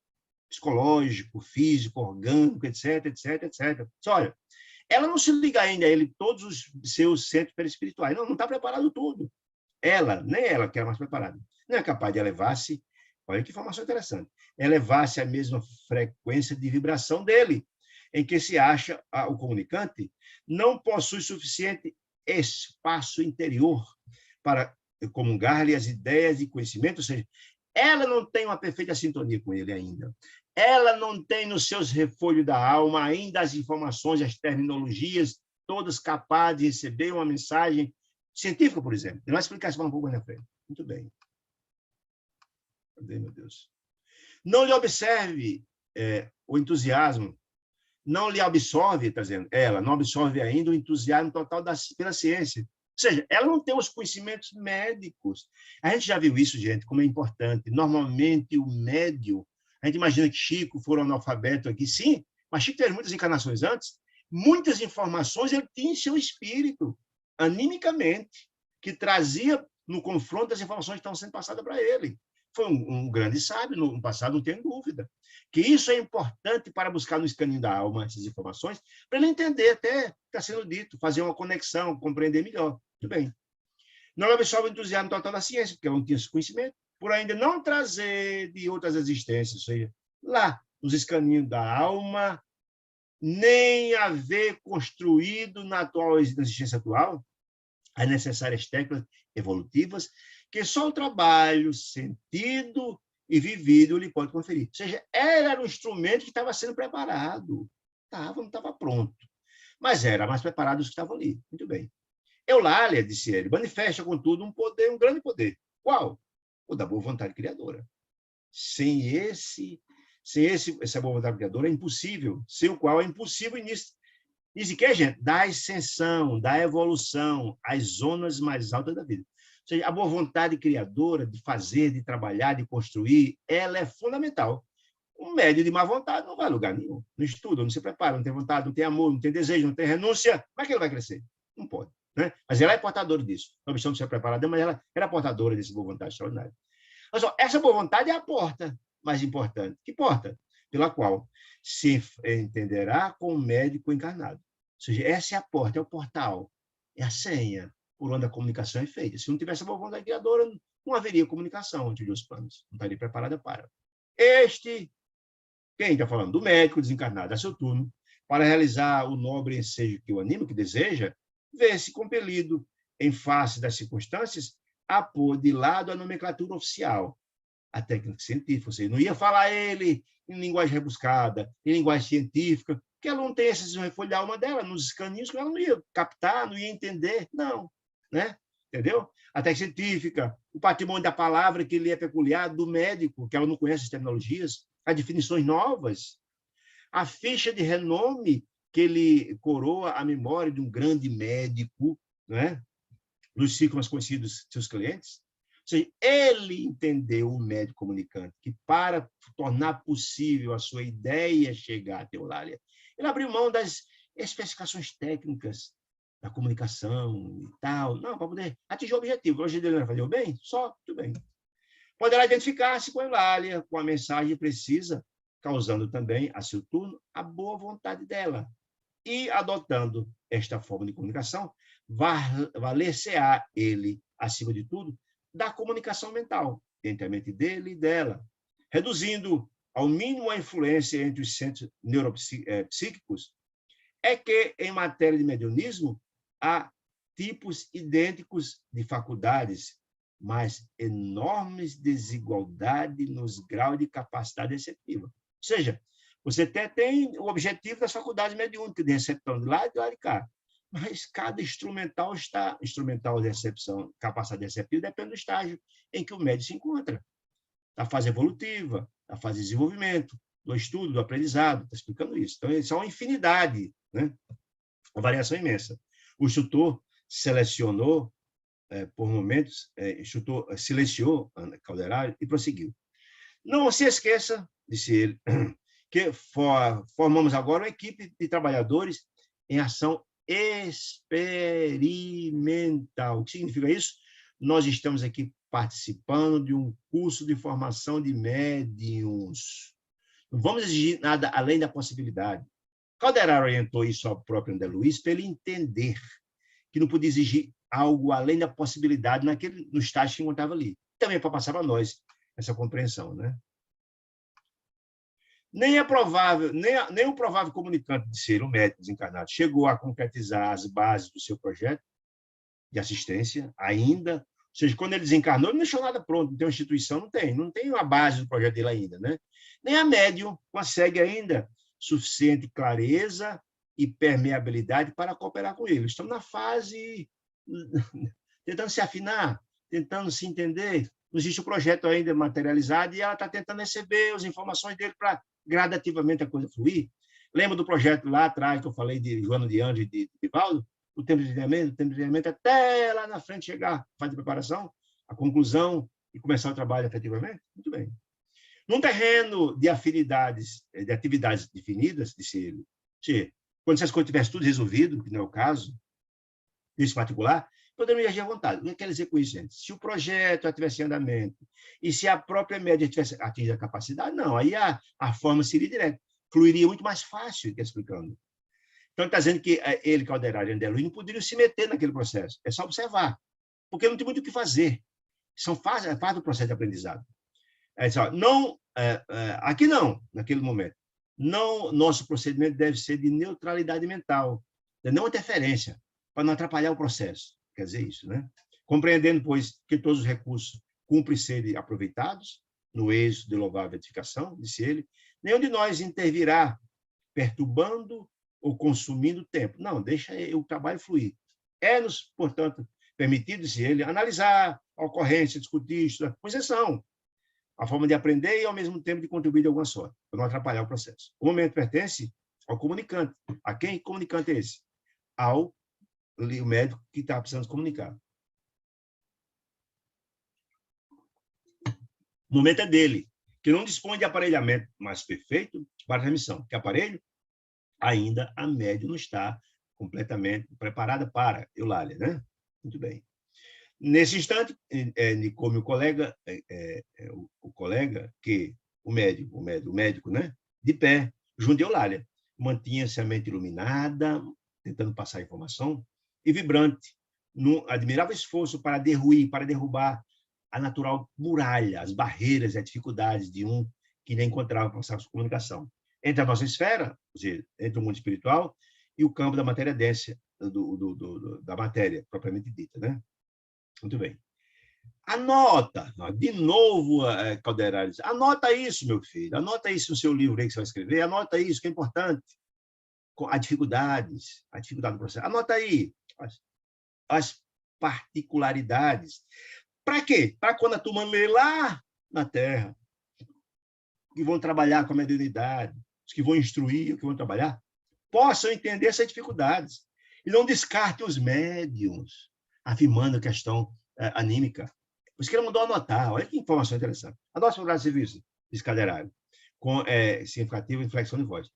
psicológico, físico, orgânico, etc, etc, etc. Olha, ela não se liga ainda a ele, todos os seus centros perispirituais. Não está preparado tudo. Ela, nem ela que é mais preparada, não é capaz de elevar-se, olha que informação interessante, elevar-se à mesma frequência de vibração dele, em que se acha o comunicante, não possui suficiente espaço interior para comungar-lhe as ideias e conhecimento, ou seja, ela não tem uma perfeita sintonia com ele ainda. Ela não tem nos seus refolhos da alma ainda as informações, as terminologias, todas capazes de receber uma mensagem científica, por exemplo. Ele vai explicar isso um pouco mais na frente. Muito bem. Cadê, meu Deus? Não lhe observe o entusiasmo, não lhe absorve, está dizendo, ela não absorve ainda o entusiasmo total pela ciência. Ou seja, ela não tem os conhecimentos médicos. A gente já viu isso, gente, como é importante. Normalmente, o médium, a gente imagina que Chico for analfabeto aqui, sim, mas Chico teve muitas encarnações antes, muitas informações ele tinha em seu espírito, animicamente, que trazia no confronto as informações que estavam sendo passadas para ele. Foi um grande sábio no passado, não tenho dúvida. Que isso é importante para buscar no escaninho da alma essas informações, para ele entender até o que está sendo dito, fazer uma conexão, compreender melhor. Muito bem. Não absorve o entusiasmo total da ciência, porque ela não tinha esse conhecimento, por ainda não trazer de outras existências, ou seja, lá, nos escaninhos da alma, nem haver construído na existência atual as necessárias técnicas evolutivas que só o trabalho sentido e vivido lhe pode conferir. Ou seja, era um instrumento que estava sendo preparado. Não estava pronto. Mas era mais preparado dos que estavam ali. Muito bem. Eulália, disse ele, manifesta, contudo, um poder, um grande poder. Qual? O da boa vontade criadora. Sem essa boa vontade criadora é impossível, sem o qual é impossível o início. Diz que, gente? Da ascensão, da evolução às zonas mais altas da vida. Ou seja, a boa vontade criadora de fazer, de trabalhar, de construir, ela é fundamental. Um médio de má vontade não vai a lugar nenhum. Não estuda, não se prepara, não tem vontade, não tem amor, não tem desejo, não tem renúncia. Como é que ele vai crescer? Não pode. Né? Mas ela é portadora disso. Não obstante ser preparada, mas ela era portadora dessa boa vontade extraordinária. Mas, essa boa vontade é a porta mais importante. Que porta? Pela qual se entenderá com o médico encarnado. Ou seja, essa é a porta, é o portal, é a senha por onde a comunicação é feita. Se não tivesse a boa vontade criadora, não haveria comunicação entre os planos. Não estaria preparada para. Quem está falando? Do médico desencarnado, a seu turno, para realizar o nobre ensejo que o anima, que deseja, vê-se compelido, em face das circunstâncias, a pôr de lado a nomenclatura oficial, a técnica científica. Ou seja, não ia falar ele em linguagem rebuscada, em linguagem científica, porque ela não tem esses refolhos da alma dela, nos escaninhos, que ela não ia captar, não ia entender, não. Né? Entendeu? A técnica científica, o patrimônio da palavra que lhe é peculiar, do médico, que ela não conhece as terminologias, as definições novas, a ficha de renome que ele coroa a memória de um grande médico, né? Nos ciclos mais conhecidos dos seus clientes. Ou seja, ele entendeu, o médico comunicante, que para tornar possível a sua ideia chegar até Eulália, ele abriu mão das especificações técnicas da comunicação e tal, não, para poder atingir o objetivo. Hoje ele vai fazer o bem? Só, tudo bem. Poderá identificar-se com a Eulália, com a mensagem precisa, causando também, a seu turno, a boa vontade dela. E, adotando esta forma de comunicação, valer-se-á ele, acima de tudo, da comunicação mental, entre a mente dele e dela, reduzindo ao mínimo a influência entre os centros neuropsíquicos, é que, em matéria de mediunismo, há tipos idênticos de faculdades, mas enormes desigualdades nos graus de capacidade receptiva. Ou seja, você até tem o objetivo das faculdades mediúnicas de recepção de lá e de lá de cá, mas cada instrumental de recepção, capacidade receptiva, depende do estágio em que o médium se encontra. Da fase evolutiva, da fase de desenvolvimento, do estudo, do aprendizado, está explicando isso. Então, isso é uma infinidade, né? Uma variação imensa. O instrutor selecionou, por momentos, silenciou Ana Calderaro e prosseguiu. Não se esqueça, disse ele, que formamos agora uma equipe de trabalhadores em ação experimental. O que significa isso? Nós estamos aqui participando de um curso de formação de médiuns. Não vamos exigir nada além da possibilidade. Calderaro orientou isso ao próprio André Luiz para ele entender que não podia exigir algo além da possibilidade no estágio que encontrava ali. Também para passar para nós essa compreensão, né? Nem o provável comunicante de ser um médico desencarnado chegou a concretizar as bases do seu projeto de assistência ainda. Ou seja, quando ele desencarnou, ele não deixou nada pronto, não tem uma instituição, não tem a base do projeto dele ainda, né? Nem a médium consegue ainda suficiente clareza e permeabilidade para cooperar com ele. Estamos na fase tentando se afinar, tentando se entender. Não existe o projeto ainda materializado e ela está tentando receber as informações dele para gradativamente a coisa fluir. Lembra do projeto lá atrás que eu falei de Joana de Anjos e de Divaldo? O tempo de treinamento até lá na frente chegar a fase de preparação, a conclusão e começar o trabalho efetivamente? Muito bem. Num terreno de afinidades, de atividades definidas, disse ele, quando essas coisas tivessem tudo resolvido, que não é o caso, nesse particular, podemos agir à vontade. O que quer dizer com isso, gente? Se o projeto estivesse em andamento e se a própria média tivesse atingido a capacidade, não, aí a forma seria direta, fluiria muito mais fácil, que explicando. Então, está dizendo que ele, Calderaro e André Luiz, não poderiam se meter naquele processo, é só observar, porque não tem muito o que fazer. São parte do processo de aprendizado. Aqui não, naquele momento. Não, nosso procedimento deve ser de neutralidade mental, de não interferência, para não atrapalhar o processo. Quer dizer isso, né? Compreendendo, pois, que todos os recursos cumprem serem aproveitados no êxito de louvável edificação, disse ele, nenhum de nós intervirá perturbando ou consumindo tempo. Não, deixa o trabalho fluir. É-nos, portanto, permitido, disse ele, analisar a ocorrência, discutir, estudar, pois são a forma de aprender e, ao mesmo tempo, de contribuir de alguma sorte, para não atrapalhar o processo. O momento pertence ao comunicante. A quem comunicante é esse? Ao médico que está precisando comunicar. O momento é dele, que não dispõe de aparelhamento mais perfeito para a transmissão. Que aparelho? Ainda a médium não está completamente preparada para Eulália, né? Muito bem. Nesse instante, como o colega, o médico, né? De pé, junto a Eulália, mantinha-se a mente iluminada, tentando passar a informação, e vibrante, num admirável esforço para derrubar a natural muralha, as barreiras e as dificuldades de um que nem encontrava processo de comunicação entre a nossa esfera, ou seja, entre o mundo espiritual e o campo da matéria densa, da matéria propriamente dita, né? Muito bem. Anota, de novo, Calderaro, anota isso, meu filho, anota isso no seu livro aí que você vai escrever, anota isso, que é importante. A dificuldade do processo. Anota aí as particularidades. Para quê? Para quando a turma lê lá na Terra, que vão trabalhar com a mediunidade, os que vão instruir, os que vão trabalhar, possam entender essas dificuldades e não descartem os médiuns, afirmando a questão anímica. Por isso que ele mandou anotar. Olha que informação interessante. Anota o de serviço, disse Calderaro, com significativa inflexão de voz.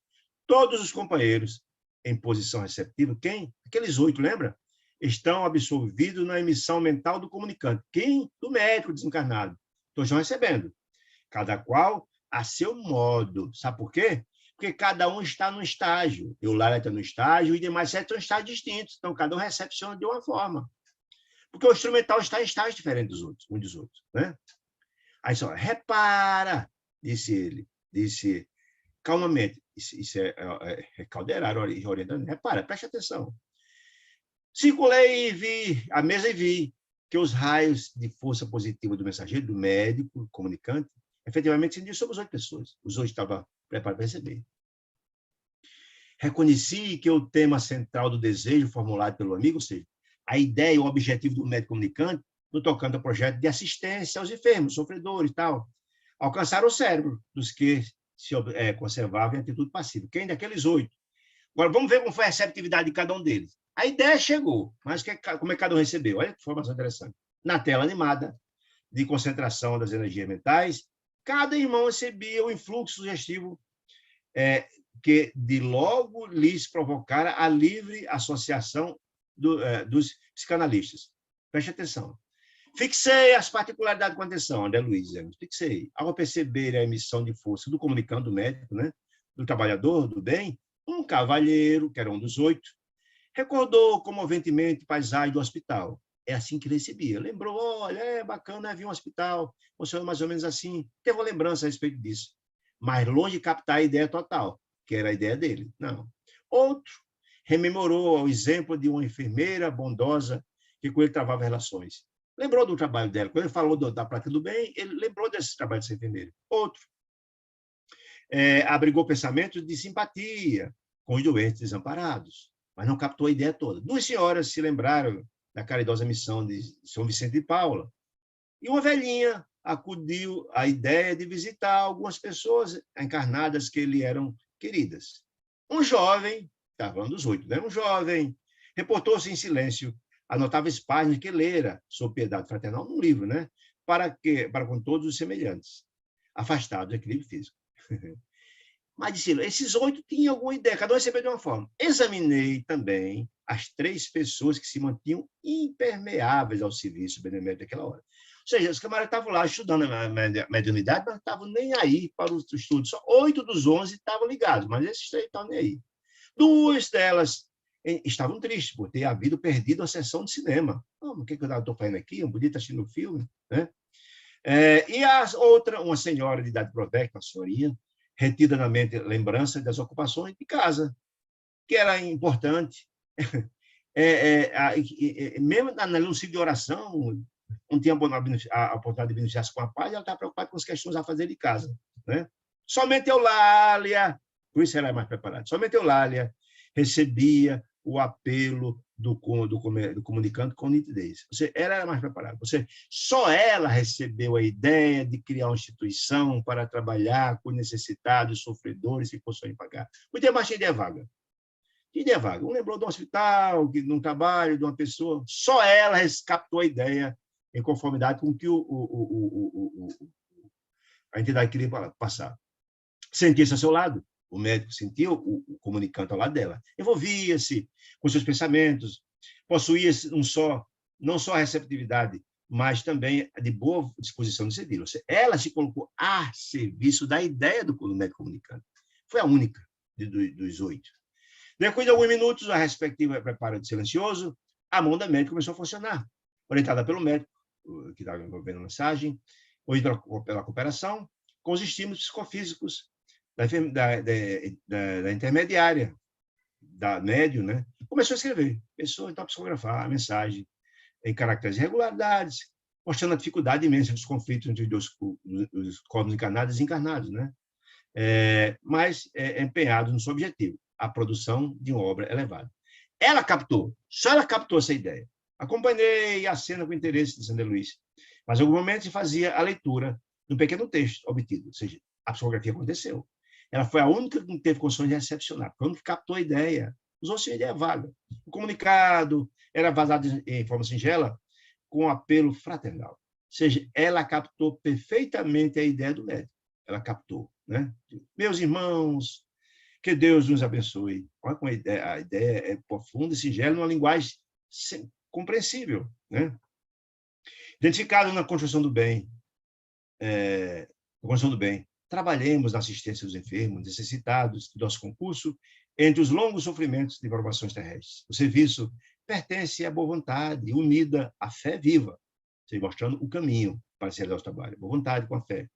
Todos os companheiros em posição receptiva, quem? Aqueles 8, lembra? Estão absorvidos na emissão mental do comunicante. Quem? Do médico desencarnado. Todos estão recebendo. Cada qual a seu modo. Sabe por quê? Porque cada um está num estágio. Eulália está no estágio e demais sete estão em estágios distintos. Então, cada um recepciona de uma forma. Porque o instrumental está em estágios diferentes dos outros, uns dos outros. Né? Aí só, repara, disse ele, disse calmamente, isso é Calderaro orientando, repara, preste atenção. Circulei e vi a mesa e vi que os raios de força positiva do mensageiro, do médico, comunicante, efetivamente incidiam sobre as 8 pessoas. Os 8 estavam preparados para receber. Reconheci que o tema central do desejo formulado pelo amigo, ou seja, a ideia e o objetivo do médico comunicante, no tocante ao projeto de assistência aos enfermos, sofredores e tal, alcançaram o cérebro dos que se conservavam em atitude passiva. Quem daqueles 8? Agora, vamos ver como foi a receptividade de cada um deles. A ideia chegou, mas como é que cada um recebeu? Olha que informação interessante. Na tela animada, de concentração das energias mentais, cada irmão recebia o influxo sugestivo que de logo lhes provocara a livre associação dos psicanalistas. Preste atenção. Fixei as particularidades com atenção, André Luiz, fixei. Ao perceber a emissão de força do comunicando, do médico, né, do trabalhador, do bem, um cavalheiro, que era um dos 8, recordou comoventemente paisagem do hospital. É assim que ele recebia. Lembrou, olha, é bacana, havia um hospital, funciona mais ou menos assim. Teve uma lembrança a respeito disso. Mas longe de captar a ideia total, que era a ideia dele. Não. Outro rememorou o exemplo de uma enfermeira bondosa que com ele travava relações. Lembrou do trabalho dela. Quando ele falou da prática do bem, ele lembrou desse trabalho dessa enfermeira. Outro abrigou pensamentos de simpatia com os doentes desamparados, mas não captou a ideia toda. 2 senhoras se lembraram da caridosa missão de São Vicente de Paula, e uma velhinha acudiu à ideia de visitar algumas pessoas encarnadas que lhe eram queridas. Um jovem, estava falando dos 8, né? Um jovem reportou-se em silêncio, anotava as páginas que lera sobre piedade fraternal num livro, né? Para com todos os semelhantes, afastados do equilíbrio físico. Mas disse, esses 8 tinham alguma ideia, cada um recebeu de uma forma. Examinei também as 3 pessoas que se mantinham impermeáveis ao serviço benemérito daquela hora. Ou seja, os camaradas estavam lá estudando a mediunidade, mas não estavam nem aí para o estudo. Só 8 dos 11 estavam ligados, mas esses 3 estavam nem aí. 2 delas estavam tristes por ter havido perdido a sessão de cinema. O que eu estou fazendo aqui? Eu podia estar assistindo o filme, né? E a outra, uma senhora de idade provecta, uma senhorinha, retida na mente lembrança das ocupações de casa, que era importante. Mesmo no ciclo de oração, não tinha a oportunidade de beneficiar-se com a paz, ela estava preocupada com as questões a fazer de casa. Né? Somente Eulália, por isso ela é mais preparada, somente Eulália recebia o apelo do comunicante com nitidez. Ela era mais preparada. Só ela recebeu a ideia de criar uma instituição para trabalhar com necessitados, sofredores que possuem pagar. O demais tinha ideia vaga. Tinha vaga. Um lembrou de um hospital, de um trabalho, de uma pessoa. Só ela captou a ideia em conformidade com o que a entidade queria passar. Sentia-se ao seu lado. O médico sentiu o comunicante ao lado dela. Envolvia-se com seus pensamentos, possuía não só a receptividade, mas também de boa disposição de servir. Ela se colocou a serviço da ideia do médico comunicante. Foi a única dos 8. Depois de alguns minutos, a respectiva preparo de silencioso, a mão da médica começou a funcionar, orientada pelo médico, que estava envolvendo a mensagem, ou pela cooperação, com os estímulos psicofísicos da intermediária, da médium, né? Começou a escrever, começou então a psicografar a mensagem em caracteres de irregularidades, mostrando a dificuldade imensa dos conflitos entre os corpos encarnados e desencarnados, né? Mas empenhados no seu objetivo, a produção de uma obra elevada. Só ela captou essa ideia. Acompanhei a cena com interesse de André Luiz, mas em algum momento se fazia a leitura de um pequeno texto obtido, ou seja, a psicografia aconteceu. Ela foi a única que não teve condições de recepcionar, foi a única que captou a ideia. Os outros tinham ideia vaga. O comunicado era vazado em forma singela, com um apelo fraternal. Ou seja, ela captou perfeitamente a ideia do médico. Ela captou, né? Meus irmãos, que Deus nos abençoe. Olha como a ideia é profunda e singela, numa linguagem compreensível, né? Identificado na construção do bem, trabalhemos na assistência dos enfermos, necessitados do nosso concurso, entre os longos sofrimentos de provações terrestres. O serviço pertence à boa vontade, unida à fé viva, mostrando o caminho para se realizar o trabalho. Boa vontade com a fé.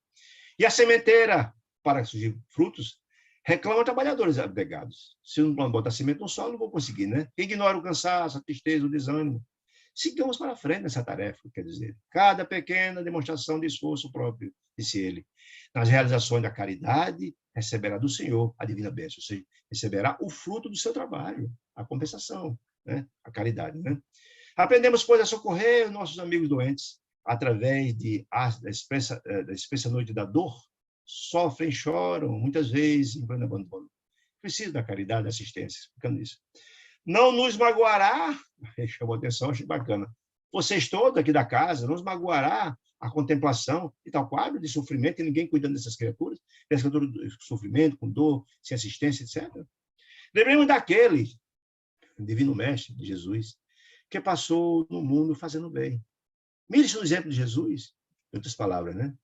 E a sementeira para surgir frutos, reclamam trabalhadores abnegados. Se eu não botar cimento no solo, não vou conseguir, né? Ignora o cansaço, a tristeza, o desânimo. Sigamos para frente nessa tarefa, quer dizer, cada pequena demonstração de esforço próprio, disse ele, nas realizações da caridade, receberá do Senhor a divina bênção, ou seja, receberá o fruto do seu trabalho, a compensação, né? A caridade, né? Aprendemos, pois, a socorrer os nossos amigos doentes, através da espessa noite da dor, sofrem, choram, muitas vezes, em pleno abandono. Precisa da caridade, da assistência, explicando isso. Não nos magoará, chamou atenção, achei bacana, vocês todos aqui da casa, não nos magoará a contemplação de tal quadro de sofrimento e ninguém cuidando dessas criaturas de sofrimento, com dor, sem assistência, etc. Lembremos daquele divino mestre de Jesus, que passou no mundo fazendo bem. Mire-se no exemplo de Jesus, em outras palavras, né?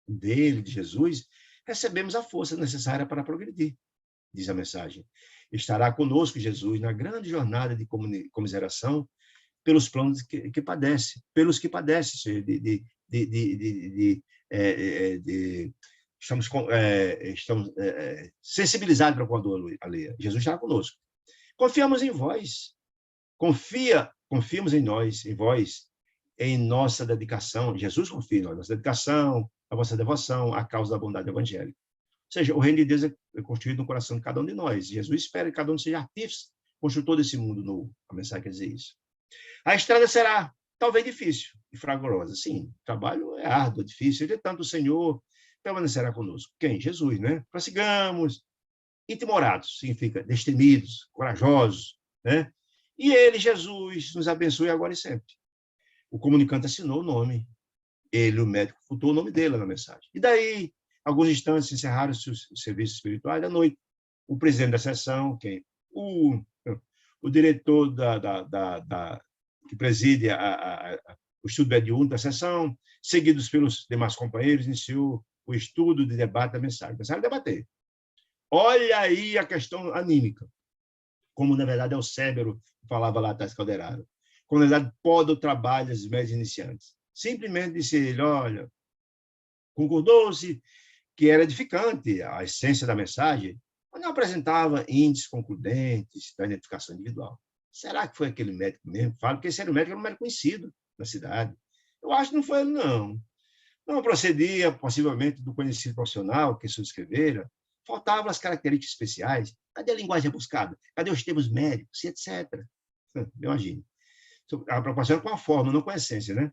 Dele, de Jesus, recebemos a força necessária para progredir, diz a mensagem. Estará conosco Jesus na grande jornada de comiseração pelos planos que padece, pelos que padecem, estamos sensibilizados para com a dor alheia. Jesus estará conosco. Confiamos em vós. Confiamos em nós, em vós, em nossa dedicação. Jesus confia em nós, nossa dedicação, a vossa devoção, à causa da bondade evangélica. Ou seja, o reino de Deus é construído no coração de cada um de nós. Jesus espera que cada um seja artífice, construtor desse mundo novo. A mensagem quer dizer isso. A estrada será, talvez, difícil e fragorosa. Sim, o trabalho é árduo, difícil. Entretanto, o Senhor permanecerá conosco. Quem? Jesus, né? Prossigamos, intimorados, significa destemidos, corajosos, né? E ele, Jesus, nos abençoe agora e sempre. O comunicante assinou o nome. Ele, o médico, botou o nome dele na mensagem. E daí, alguns instantes, encerraram os serviços espirituais da noite. O presidente da sessão, quem? O diretor que preside o estudo mediúnico da sessão, seguidos pelos demais companheiros, iniciou o estudo de debate da mensagem. Começaram a debater. Olha aí a questão anímica, como, na verdade, é o Cébero que falava lá atrás, Calderaro. Como, na verdade, poda o trabalho dos médios iniciantes. Simplesmente disse ele, olha, concordou-se que era edificante a essência da mensagem, mas não apresentava índices concludentes da identificação individual. Será que foi aquele médico mesmo? Falo que esse era um médico conhecido na cidade. Eu acho que não foi ele, não. Não procedia, possivelmente, do conhecido profissional que subscrevera. Faltavam as características especiais. Cadê a linguagem buscada? Cadê os termos médicos, etc. Imagine. A preocupação é com a forma, não com a essência, né?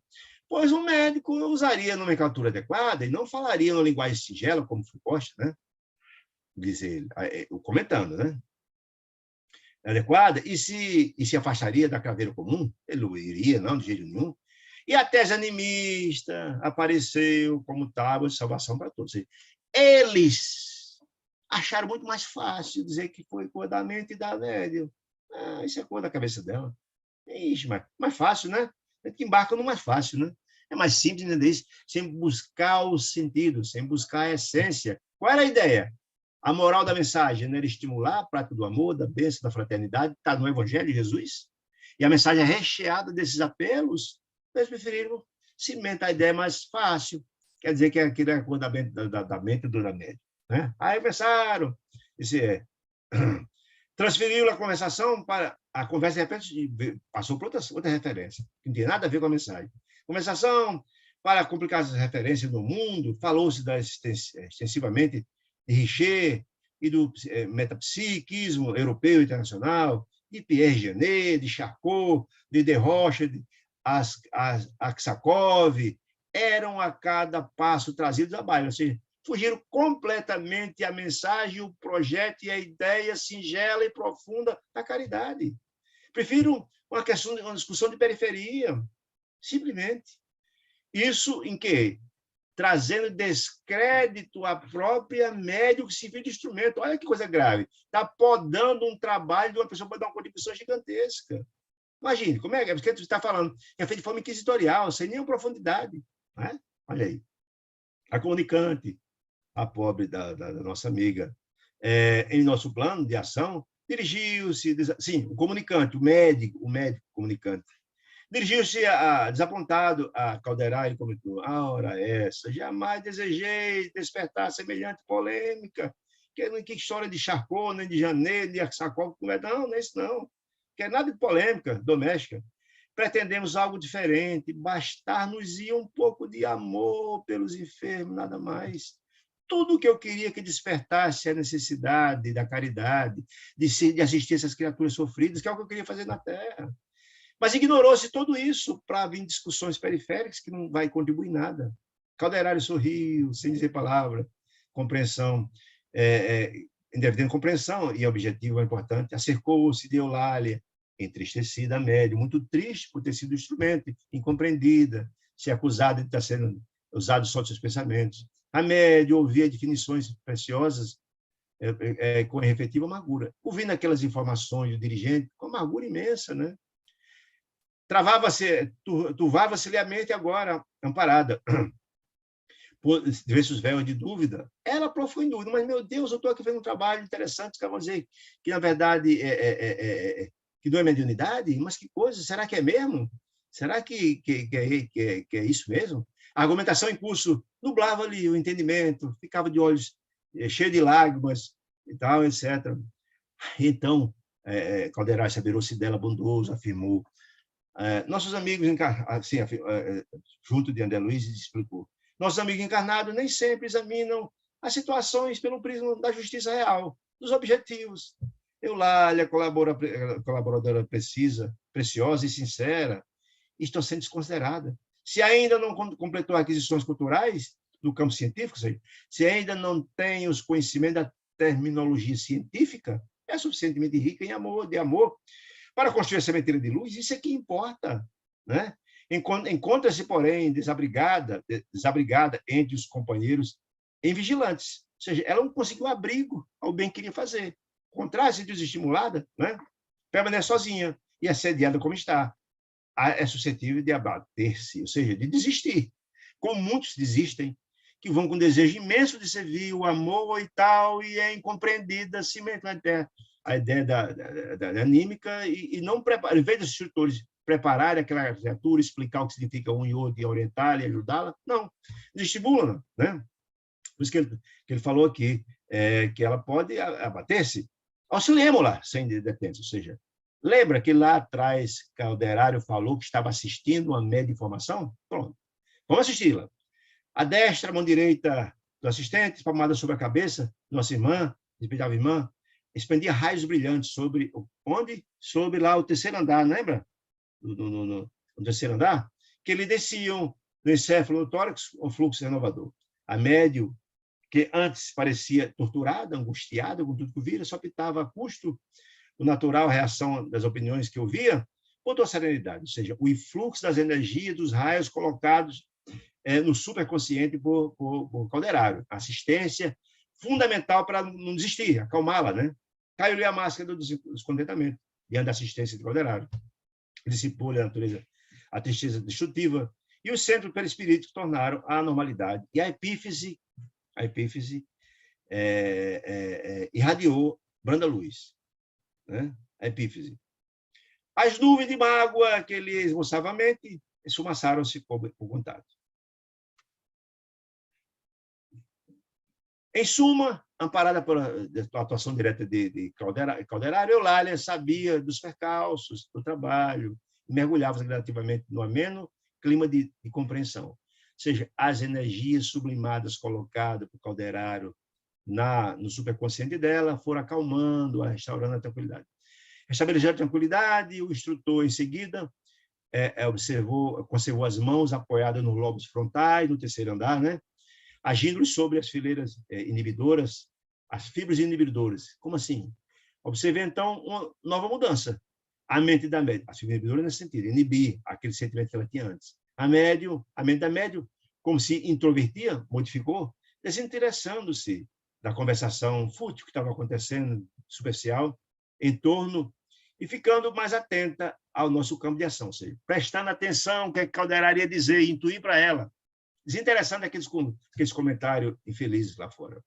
Pois o médico usaria a nomenclatura adequada e não falaria uma linguagem singela, como foi posta, né? Diz ele, comentando, né? Adequada, e se afastaria da caveira comum? Ele não iria, não, de jeito nenhum. E a tese animista apareceu como tábua de salvação para todos. Eles acharam muito mais fácil dizer que foi coisa da mente e da média. Isso é coisa da cabeça dela. Ixi, mais fácil, né? A gente embarca no mais fácil, né? É mais simples entender isso, sem buscar o sentido, sem buscar a essência. Qual era a ideia? A moral da mensagem não era estimular a prática do amor, da bênção, da fraternidade, está no Evangelho de Jesus. E a mensagem é recheada desses apelos. Eles preferiram cimentar a ideia mais fácil. Quer dizer que aquilo é a coisa da mente do da mente. Né? Aí pensaram, transferiu a conversação para a conversa, de repente, passou para outra referência, que não tem nada a ver com a mensagem. Conversação para complicar as referências do mundo, falou-se extensivamente de Richer e do metapsiquismo europeu e internacional, de Pierre Janet, de Charcot, de Desroches, de Aksakov, eram a cada passo trazidos à baila, ou seja, fugiram completamente a mensagem, o projeto e a ideia singela e profunda da caridade. Prefiro uma discussão de periferia, simplesmente. Isso em quê? Trazendo descrédito à própria médium que se viu de instrumento. Olha que coisa grave. Está podando um trabalho de uma pessoa para dar uma contribuição gigantesca. Imagine, como é que você está falando? É feito de forma inquisitorial, sem nenhuma profundidade. Né? Olha aí. A comunicante, a pobre da nossa amiga, em nosso plano de ação, dirigiu-se, sim, o comunicante, o médico comunicante, Dirigiu-se desapontado a Calderaro e comentou: "Ah, ora essa, jamais desejei despertar semelhante polêmica. Que história de Charcot, nem de Janet, nem de Arsacov, não, não é isso não. Quer nada de polêmica doméstica. Pretendemos algo diferente, bastar-nos-ia um pouco de amor pelos enfermos, nada mais. Tudo o que eu queria que despertasse a necessidade da caridade, de assistir essas criaturas sofridas, que é o que eu queria fazer na Terra. Mas ignorou-se tudo isso para vir discussões periféricas que não vai contribuir em nada. Calderaro sorriu, sem dizer palavra, compreensão, evidente compreensão e objetivo é importante. Acercou-se de Eulália, entristecida, médio, muito triste por ter sido instrumento, incompreendida, ser acusada de estar sendo usado só de seus pensamentos. A médio ouvia definições preciosas com refletiva amargura. Ouvindo aquelas informações do dirigente, com amargura imensa, né? Turvava-se-lhe a mente agora, amparada, por diversos véus de dúvida. Ela aprofundou em dúvida, mas, meu Deus, eu estou aqui fazendo um trabalho interessante, os caras vão dizer que, na verdade, que não é mediunidade, mas que coisa, será que é mesmo? Será que é isso mesmo? A argumentação em curso nublava-lhe o entendimento, ficava de olhos cheios de lágrimas e tal, etc. Então, Calderaro se averou-se dela bondoso, afirmou: nossos amigos, assim, junto de André Luiz, explicou, nossos amigos encarnados nem sempre examinam as situações pelo prisma da justiça real, dos objetivos. Eulália, colaboradora preciosa e sincera, estão sendo desconsideradas. Se ainda não completou aquisições culturais no campo científico, se ainda não tem os conhecimentos da terminologia científica, é suficientemente rica em amor, de amor, para construir a sementeira de luz. Isso é que importa, né? Encontra-se, porém, desabrigada entre os companheiros em vigilantes. Ou seja, ela não conseguiu abrigo ao bem que queria fazer. Contrário-se, desestimulada, né? Permanece sozinha e assediada como está. É suscetível de abater-se, ou seja, de desistir. Como muitos desistem, que vão com desejo imenso de servir, o amor e tal, e é incompreendida, se até a ideia da anímica, e não prepara, em vez dos instrutores prepararem aquela criatura, explicar o que significa um e outro, e orientá-la e ajudá-la, não, desestimulam, né? Por isso que ele falou aqui, que ela pode abater-se. Auxiliemos-la sem detente, ou seja, lembra que lá atrás Calderaro falou que estava assistindo uma média informação? Pronto, vamos assisti-la. A destra, a mão direita do assistente, palmada sobre a cabeça, nossa irmã, despejava a irmã, expandia raios brilhantes sobre onde? Sobre lá o terceiro andar, lembra? No terceiro andar, que lhe desciam no encéfalo tórax o fluxo renovador. A médio, que antes parecia torturada, angustiada com tudo que vira, só pitava a custo o natural reação das opiniões que ouvia, botou a serenidade, ou seja, o influxo das energias dos raios colocados no superconsciente por Calderaro. Assistência fundamental para não desistir, acalmá-la, né? Caiu-lhe a máscara do descontentamento diante da assistência de Calderaro. Dissipou-lhe a tristeza destrutiva, e os centros perispiríticos tornaram a normalidade. E a epífise irradiou branda luz, né? A epífise. As nuvens de mágoa que ele esboçava a mente esfumaçaram-se por contato. Em suma, amparada pela atuação direta de Calderaro, Eulália sabia dos percalços do trabalho, mergulhava gradativamente no ameno clima de compreensão. Ou seja, as energias sublimadas colocadas por Calderaro no superconsciente dela foram acalmando, restaurando a tranquilidade. Estabelecendo a tranquilidade, o instrutor, em seguida, conservou as mãos apoiadas nos lobos frontais, no terceiro andar, né? Agindo sobre as fileiras inibidoras, as fibras inibidoras. Como assim? Observei, então, uma nova mudança. A mente da médio, as fibras inibidoras nesse sentido, inibir aquele sentimento que ela tinha antes. A mente da médio, como se introvertia, modificou, desinteressando-se da conversação fútil que estava acontecendo, superficial, em torno, e ficando mais atenta ao nosso campo de ação, ou seja, prestando atenção ao que Calderaro ia dizer, intuir para ela, desinteressando aqueles comentários infelizes lá fora.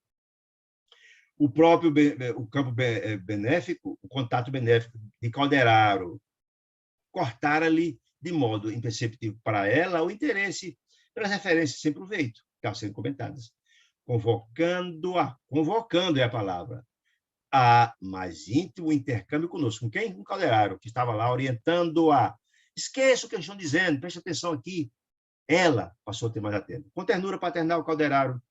O próprio o campo benéfico, o contato benéfico de Calderaro, cortara-lhe de modo imperceptível para ela, o interesse pelas referências sem proveito, que estavam sendo comentadas, convocando é a palavra, a mais íntimo intercâmbio conosco. Com quem? Com o Calderaro, que estava lá orientando-a. Esqueça o que eles estão dizendo, preste atenção aqui. Ela passou a ter mais atento. Com ternura paternal, o Calderaro,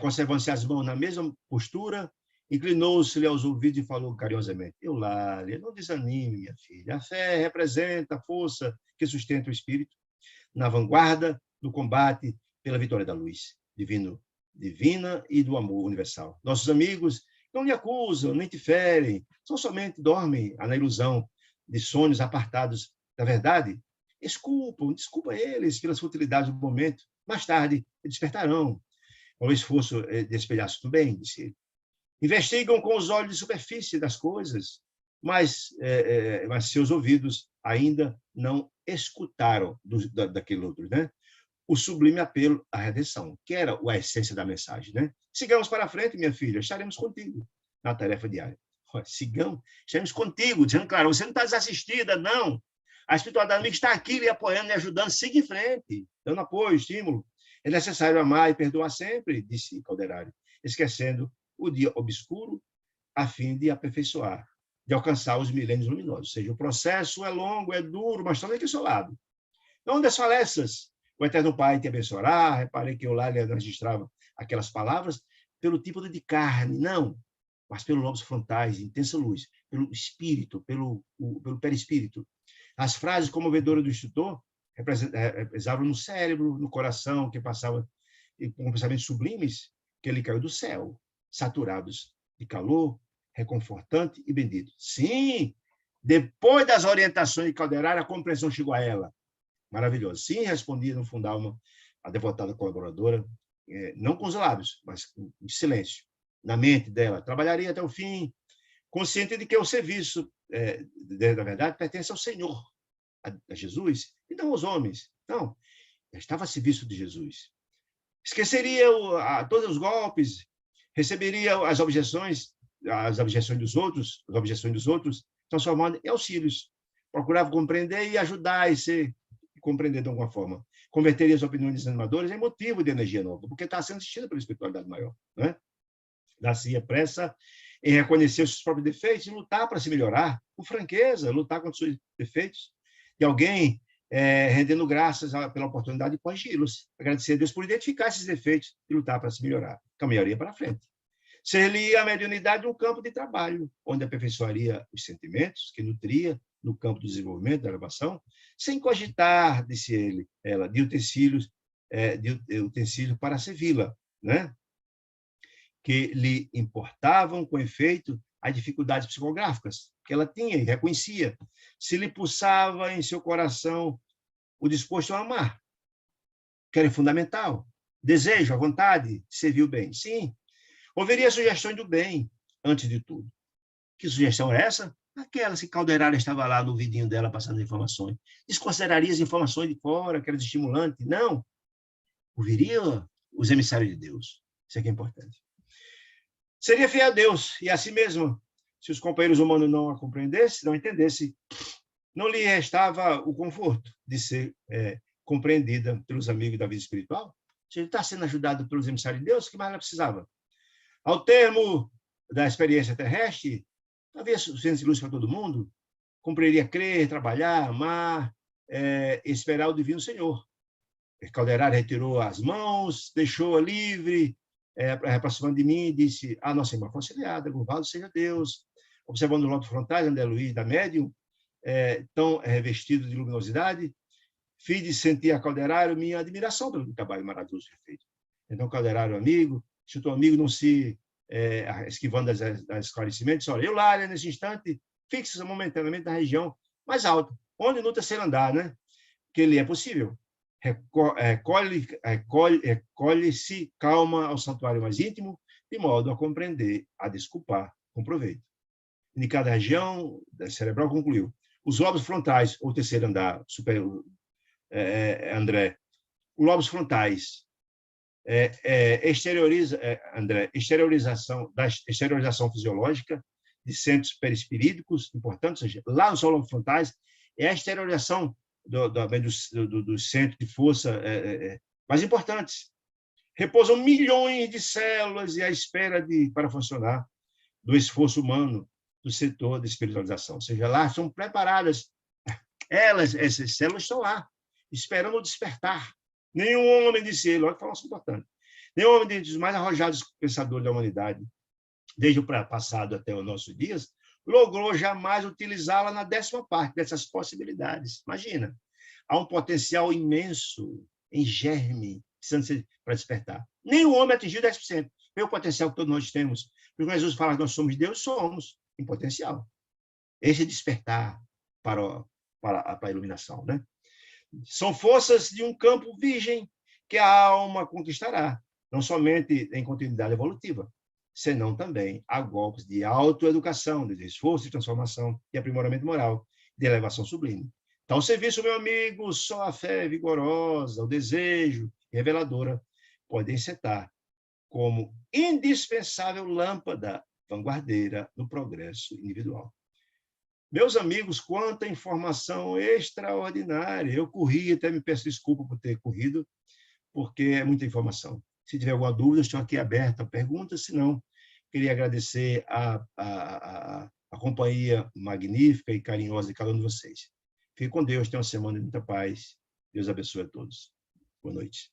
conservando-se as mãos na mesma postura, inclinou-se-lhe aos ouvidos e falou carinhosamente: Eulália, não desanime, minha filha. A fé representa a força que sustenta o espírito na vanguarda do combate pela vitória da luz divina e do amor universal. Nossos amigos não lhe acusam, nem te ferem, só somente dormem na ilusão de sonhos apartados da verdade. Desculpa eles pelas futilidades do momento. Mais tarde despertarão, com o esforço de espelhar-se do bem, disse ele. Investigam com os olhos de superfície das coisas, mas seus ouvidos ainda não escutaram daquele outro, né? O sublime apelo à redenção, que era a essência da mensagem, né? Sigamos para frente, minha filha, estaremos contigo na tarefa diária. Sigamos, estaremos contigo, dizendo, claro, você não está desassistida, não. A espiritualidade amiga está aqui lhe apoiando, lhe ajudando, siga em frente, dando apoio, estímulo. É necessário amar e perdoar sempre, disse Calderaro, esquecendo o dia obscuro a fim de aperfeiçoar, de alcançar os milênios luminosos. Ou seja, o processo é longo, é duro, mas também aqui ao seu lado. Não desfaleças. O Eterno Pai te abençoará. Reparei que eu lá registrava aquelas palavras pelo tipo de carne, não, mas pelos lobos frontais, de intensa luz, pelo espírito, pelo perispírito. As frases comovedoras do instrutor represavam no cérebro, no coração, que passava com pensamentos sublimes, que ele caiu do céu, saturados de calor, reconfortante e bendito. Sim, depois das orientações de Calderaro, a compreensão chegou a ela. Maravilhoso. Sim, respondia no fundo a devotada colaboradora, não com os lábios, mas em silêncio, na mente dela. Trabalharia até o fim, consciente de que o serviço, na verdade, pertence ao Senhor, a Jesus, e não aos homens. Não, estava a serviço de Jesus. Esqueceria todos os golpes, receberia as objeções dos outros, transformando em auxílios. Procurava compreender e ajudar e compreender de alguma forma. Converteria as opiniões desanimadoras em motivo de energia nova, porque está sendo assistida pela espiritualidade maior. Né? Dar-se pressa em reconhecer os seus próprios defeitos e lutar para se melhorar, com franqueza, lutar contra os seus defeitos. E alguém rendendo graças pela oportunidade de corrigi-los. Agradecer a Deus por identificar esses defeitos e lutar para se melhorar. Caminharia para frente. Ser-lhe a mediunidade um campo de trabalho, onde aperfeiçoaria os sentimentos que nutria no campo do desenvolvimento, da elevação, sem cogitar, disse ela, de utensílios para servi-la, né? Que lhe importavam, com efeito, as dificuldades psicográficas que ela tinha e reconhecia. Se lhe pulsava em seu coração o disposto a amar, que era fundamental. Desejo, a vontade de servir o bem. Sim. Ouviria sugestões do bem, antes de tudo. Que sugestão é essa? Aquela que Calderaro estava lá no vidinho dela passando informações. Desconsideraria as informações de fora, aquelas estimulantes? Não. Ouviria os emissários de Deus. Isso é que é importante. Seria fiel a Deus e a si mesmo. Se os companheiros humanos não a compreendessem, não entendessem, não lhe restava o conforto de ser compreendida pelos amigos da vida espiritual. Se ele está sendo ajudado pelos emissários de Deus, o que mais ela precisava? Ao termo da experiência terrestre, havia suficiente luz para todo mundo, cumpriria crer, trabalhar, amar, esperar o divino Senhor. Calderaro retirou as mãos, deixou-a livre, aproximando de mim, disse: a nossa irmã conciliada, louvado seja Deus. Observando os lobos frontais, André Luiz, da médium, tão revestido de luminosidade, fiz de sentir a Calderaro minha admiração pelo trabalho maravilhoso que feito. Então, Calderaro, amigo, se o teu amigo não se esquivando das esclarecimentos, olha, eu lá, nesse instante, fixa momentaneamente na região mais alta, onde no terceiro andar, né? Que ele é possível. Recolhe-se calma ao santuário mais íntimo, de modo a compreender, a desculpar com proveito. Em cada região cerebral, concluiu. Os lobos frontais, ou terceiro andar, André, os lobos frontais, exteriorização fisiológica de centros perispirídicos importantes, ou seja, lá nos lobos frontais, é a exteriorização dos centros de força mais importantes. Repousam milhões de células e à espera para funcionar do esforço humano do setor de espiritualização. Ou seja, lá são preparadas. Essas células estão lá, esperando o despertar. Nenhum homem, disse ele, olha que informação importante, nenhum homem dos mais arrojados pensadores da humanidade, desde o passado até os nossos dias, logrou jamais utilizá-la na 10ª parte dessas possibilidades. Imagina, há um potencial imenso em germe para despertar. Nenhum homem atingiu 10%. Vê o potencial que todos nós temos. Porque Jesus fala que nós somos Deus, somos em potencial. Esse despertar para a iluminação, né? São forças de um campo virgem que a alma conquistará, não somente em continuidade evolutiva, senão também a golpes de autoeducação, de esforço de transformação, de aprimoramento moral, de elevação sublime. Tal serviço, meu amigo, só a fé vigorosa, o desejo reveladora podem setar como indispensável lâmpada vanguardeira no progresso individual. Meus amigos, quanta informação extraordinária. Eu corri, até me peço desculpa por ter corrido, porque é muita informação. Se tiver alguma dúvida, estou aqui aberto a perguntas. Se não, queria agradecer a companhia magnífica e carinhosa de cada um de vocês. Fique com Deus, tenha uma semana de muita paz. Deus abençoe a todos. Boa noite.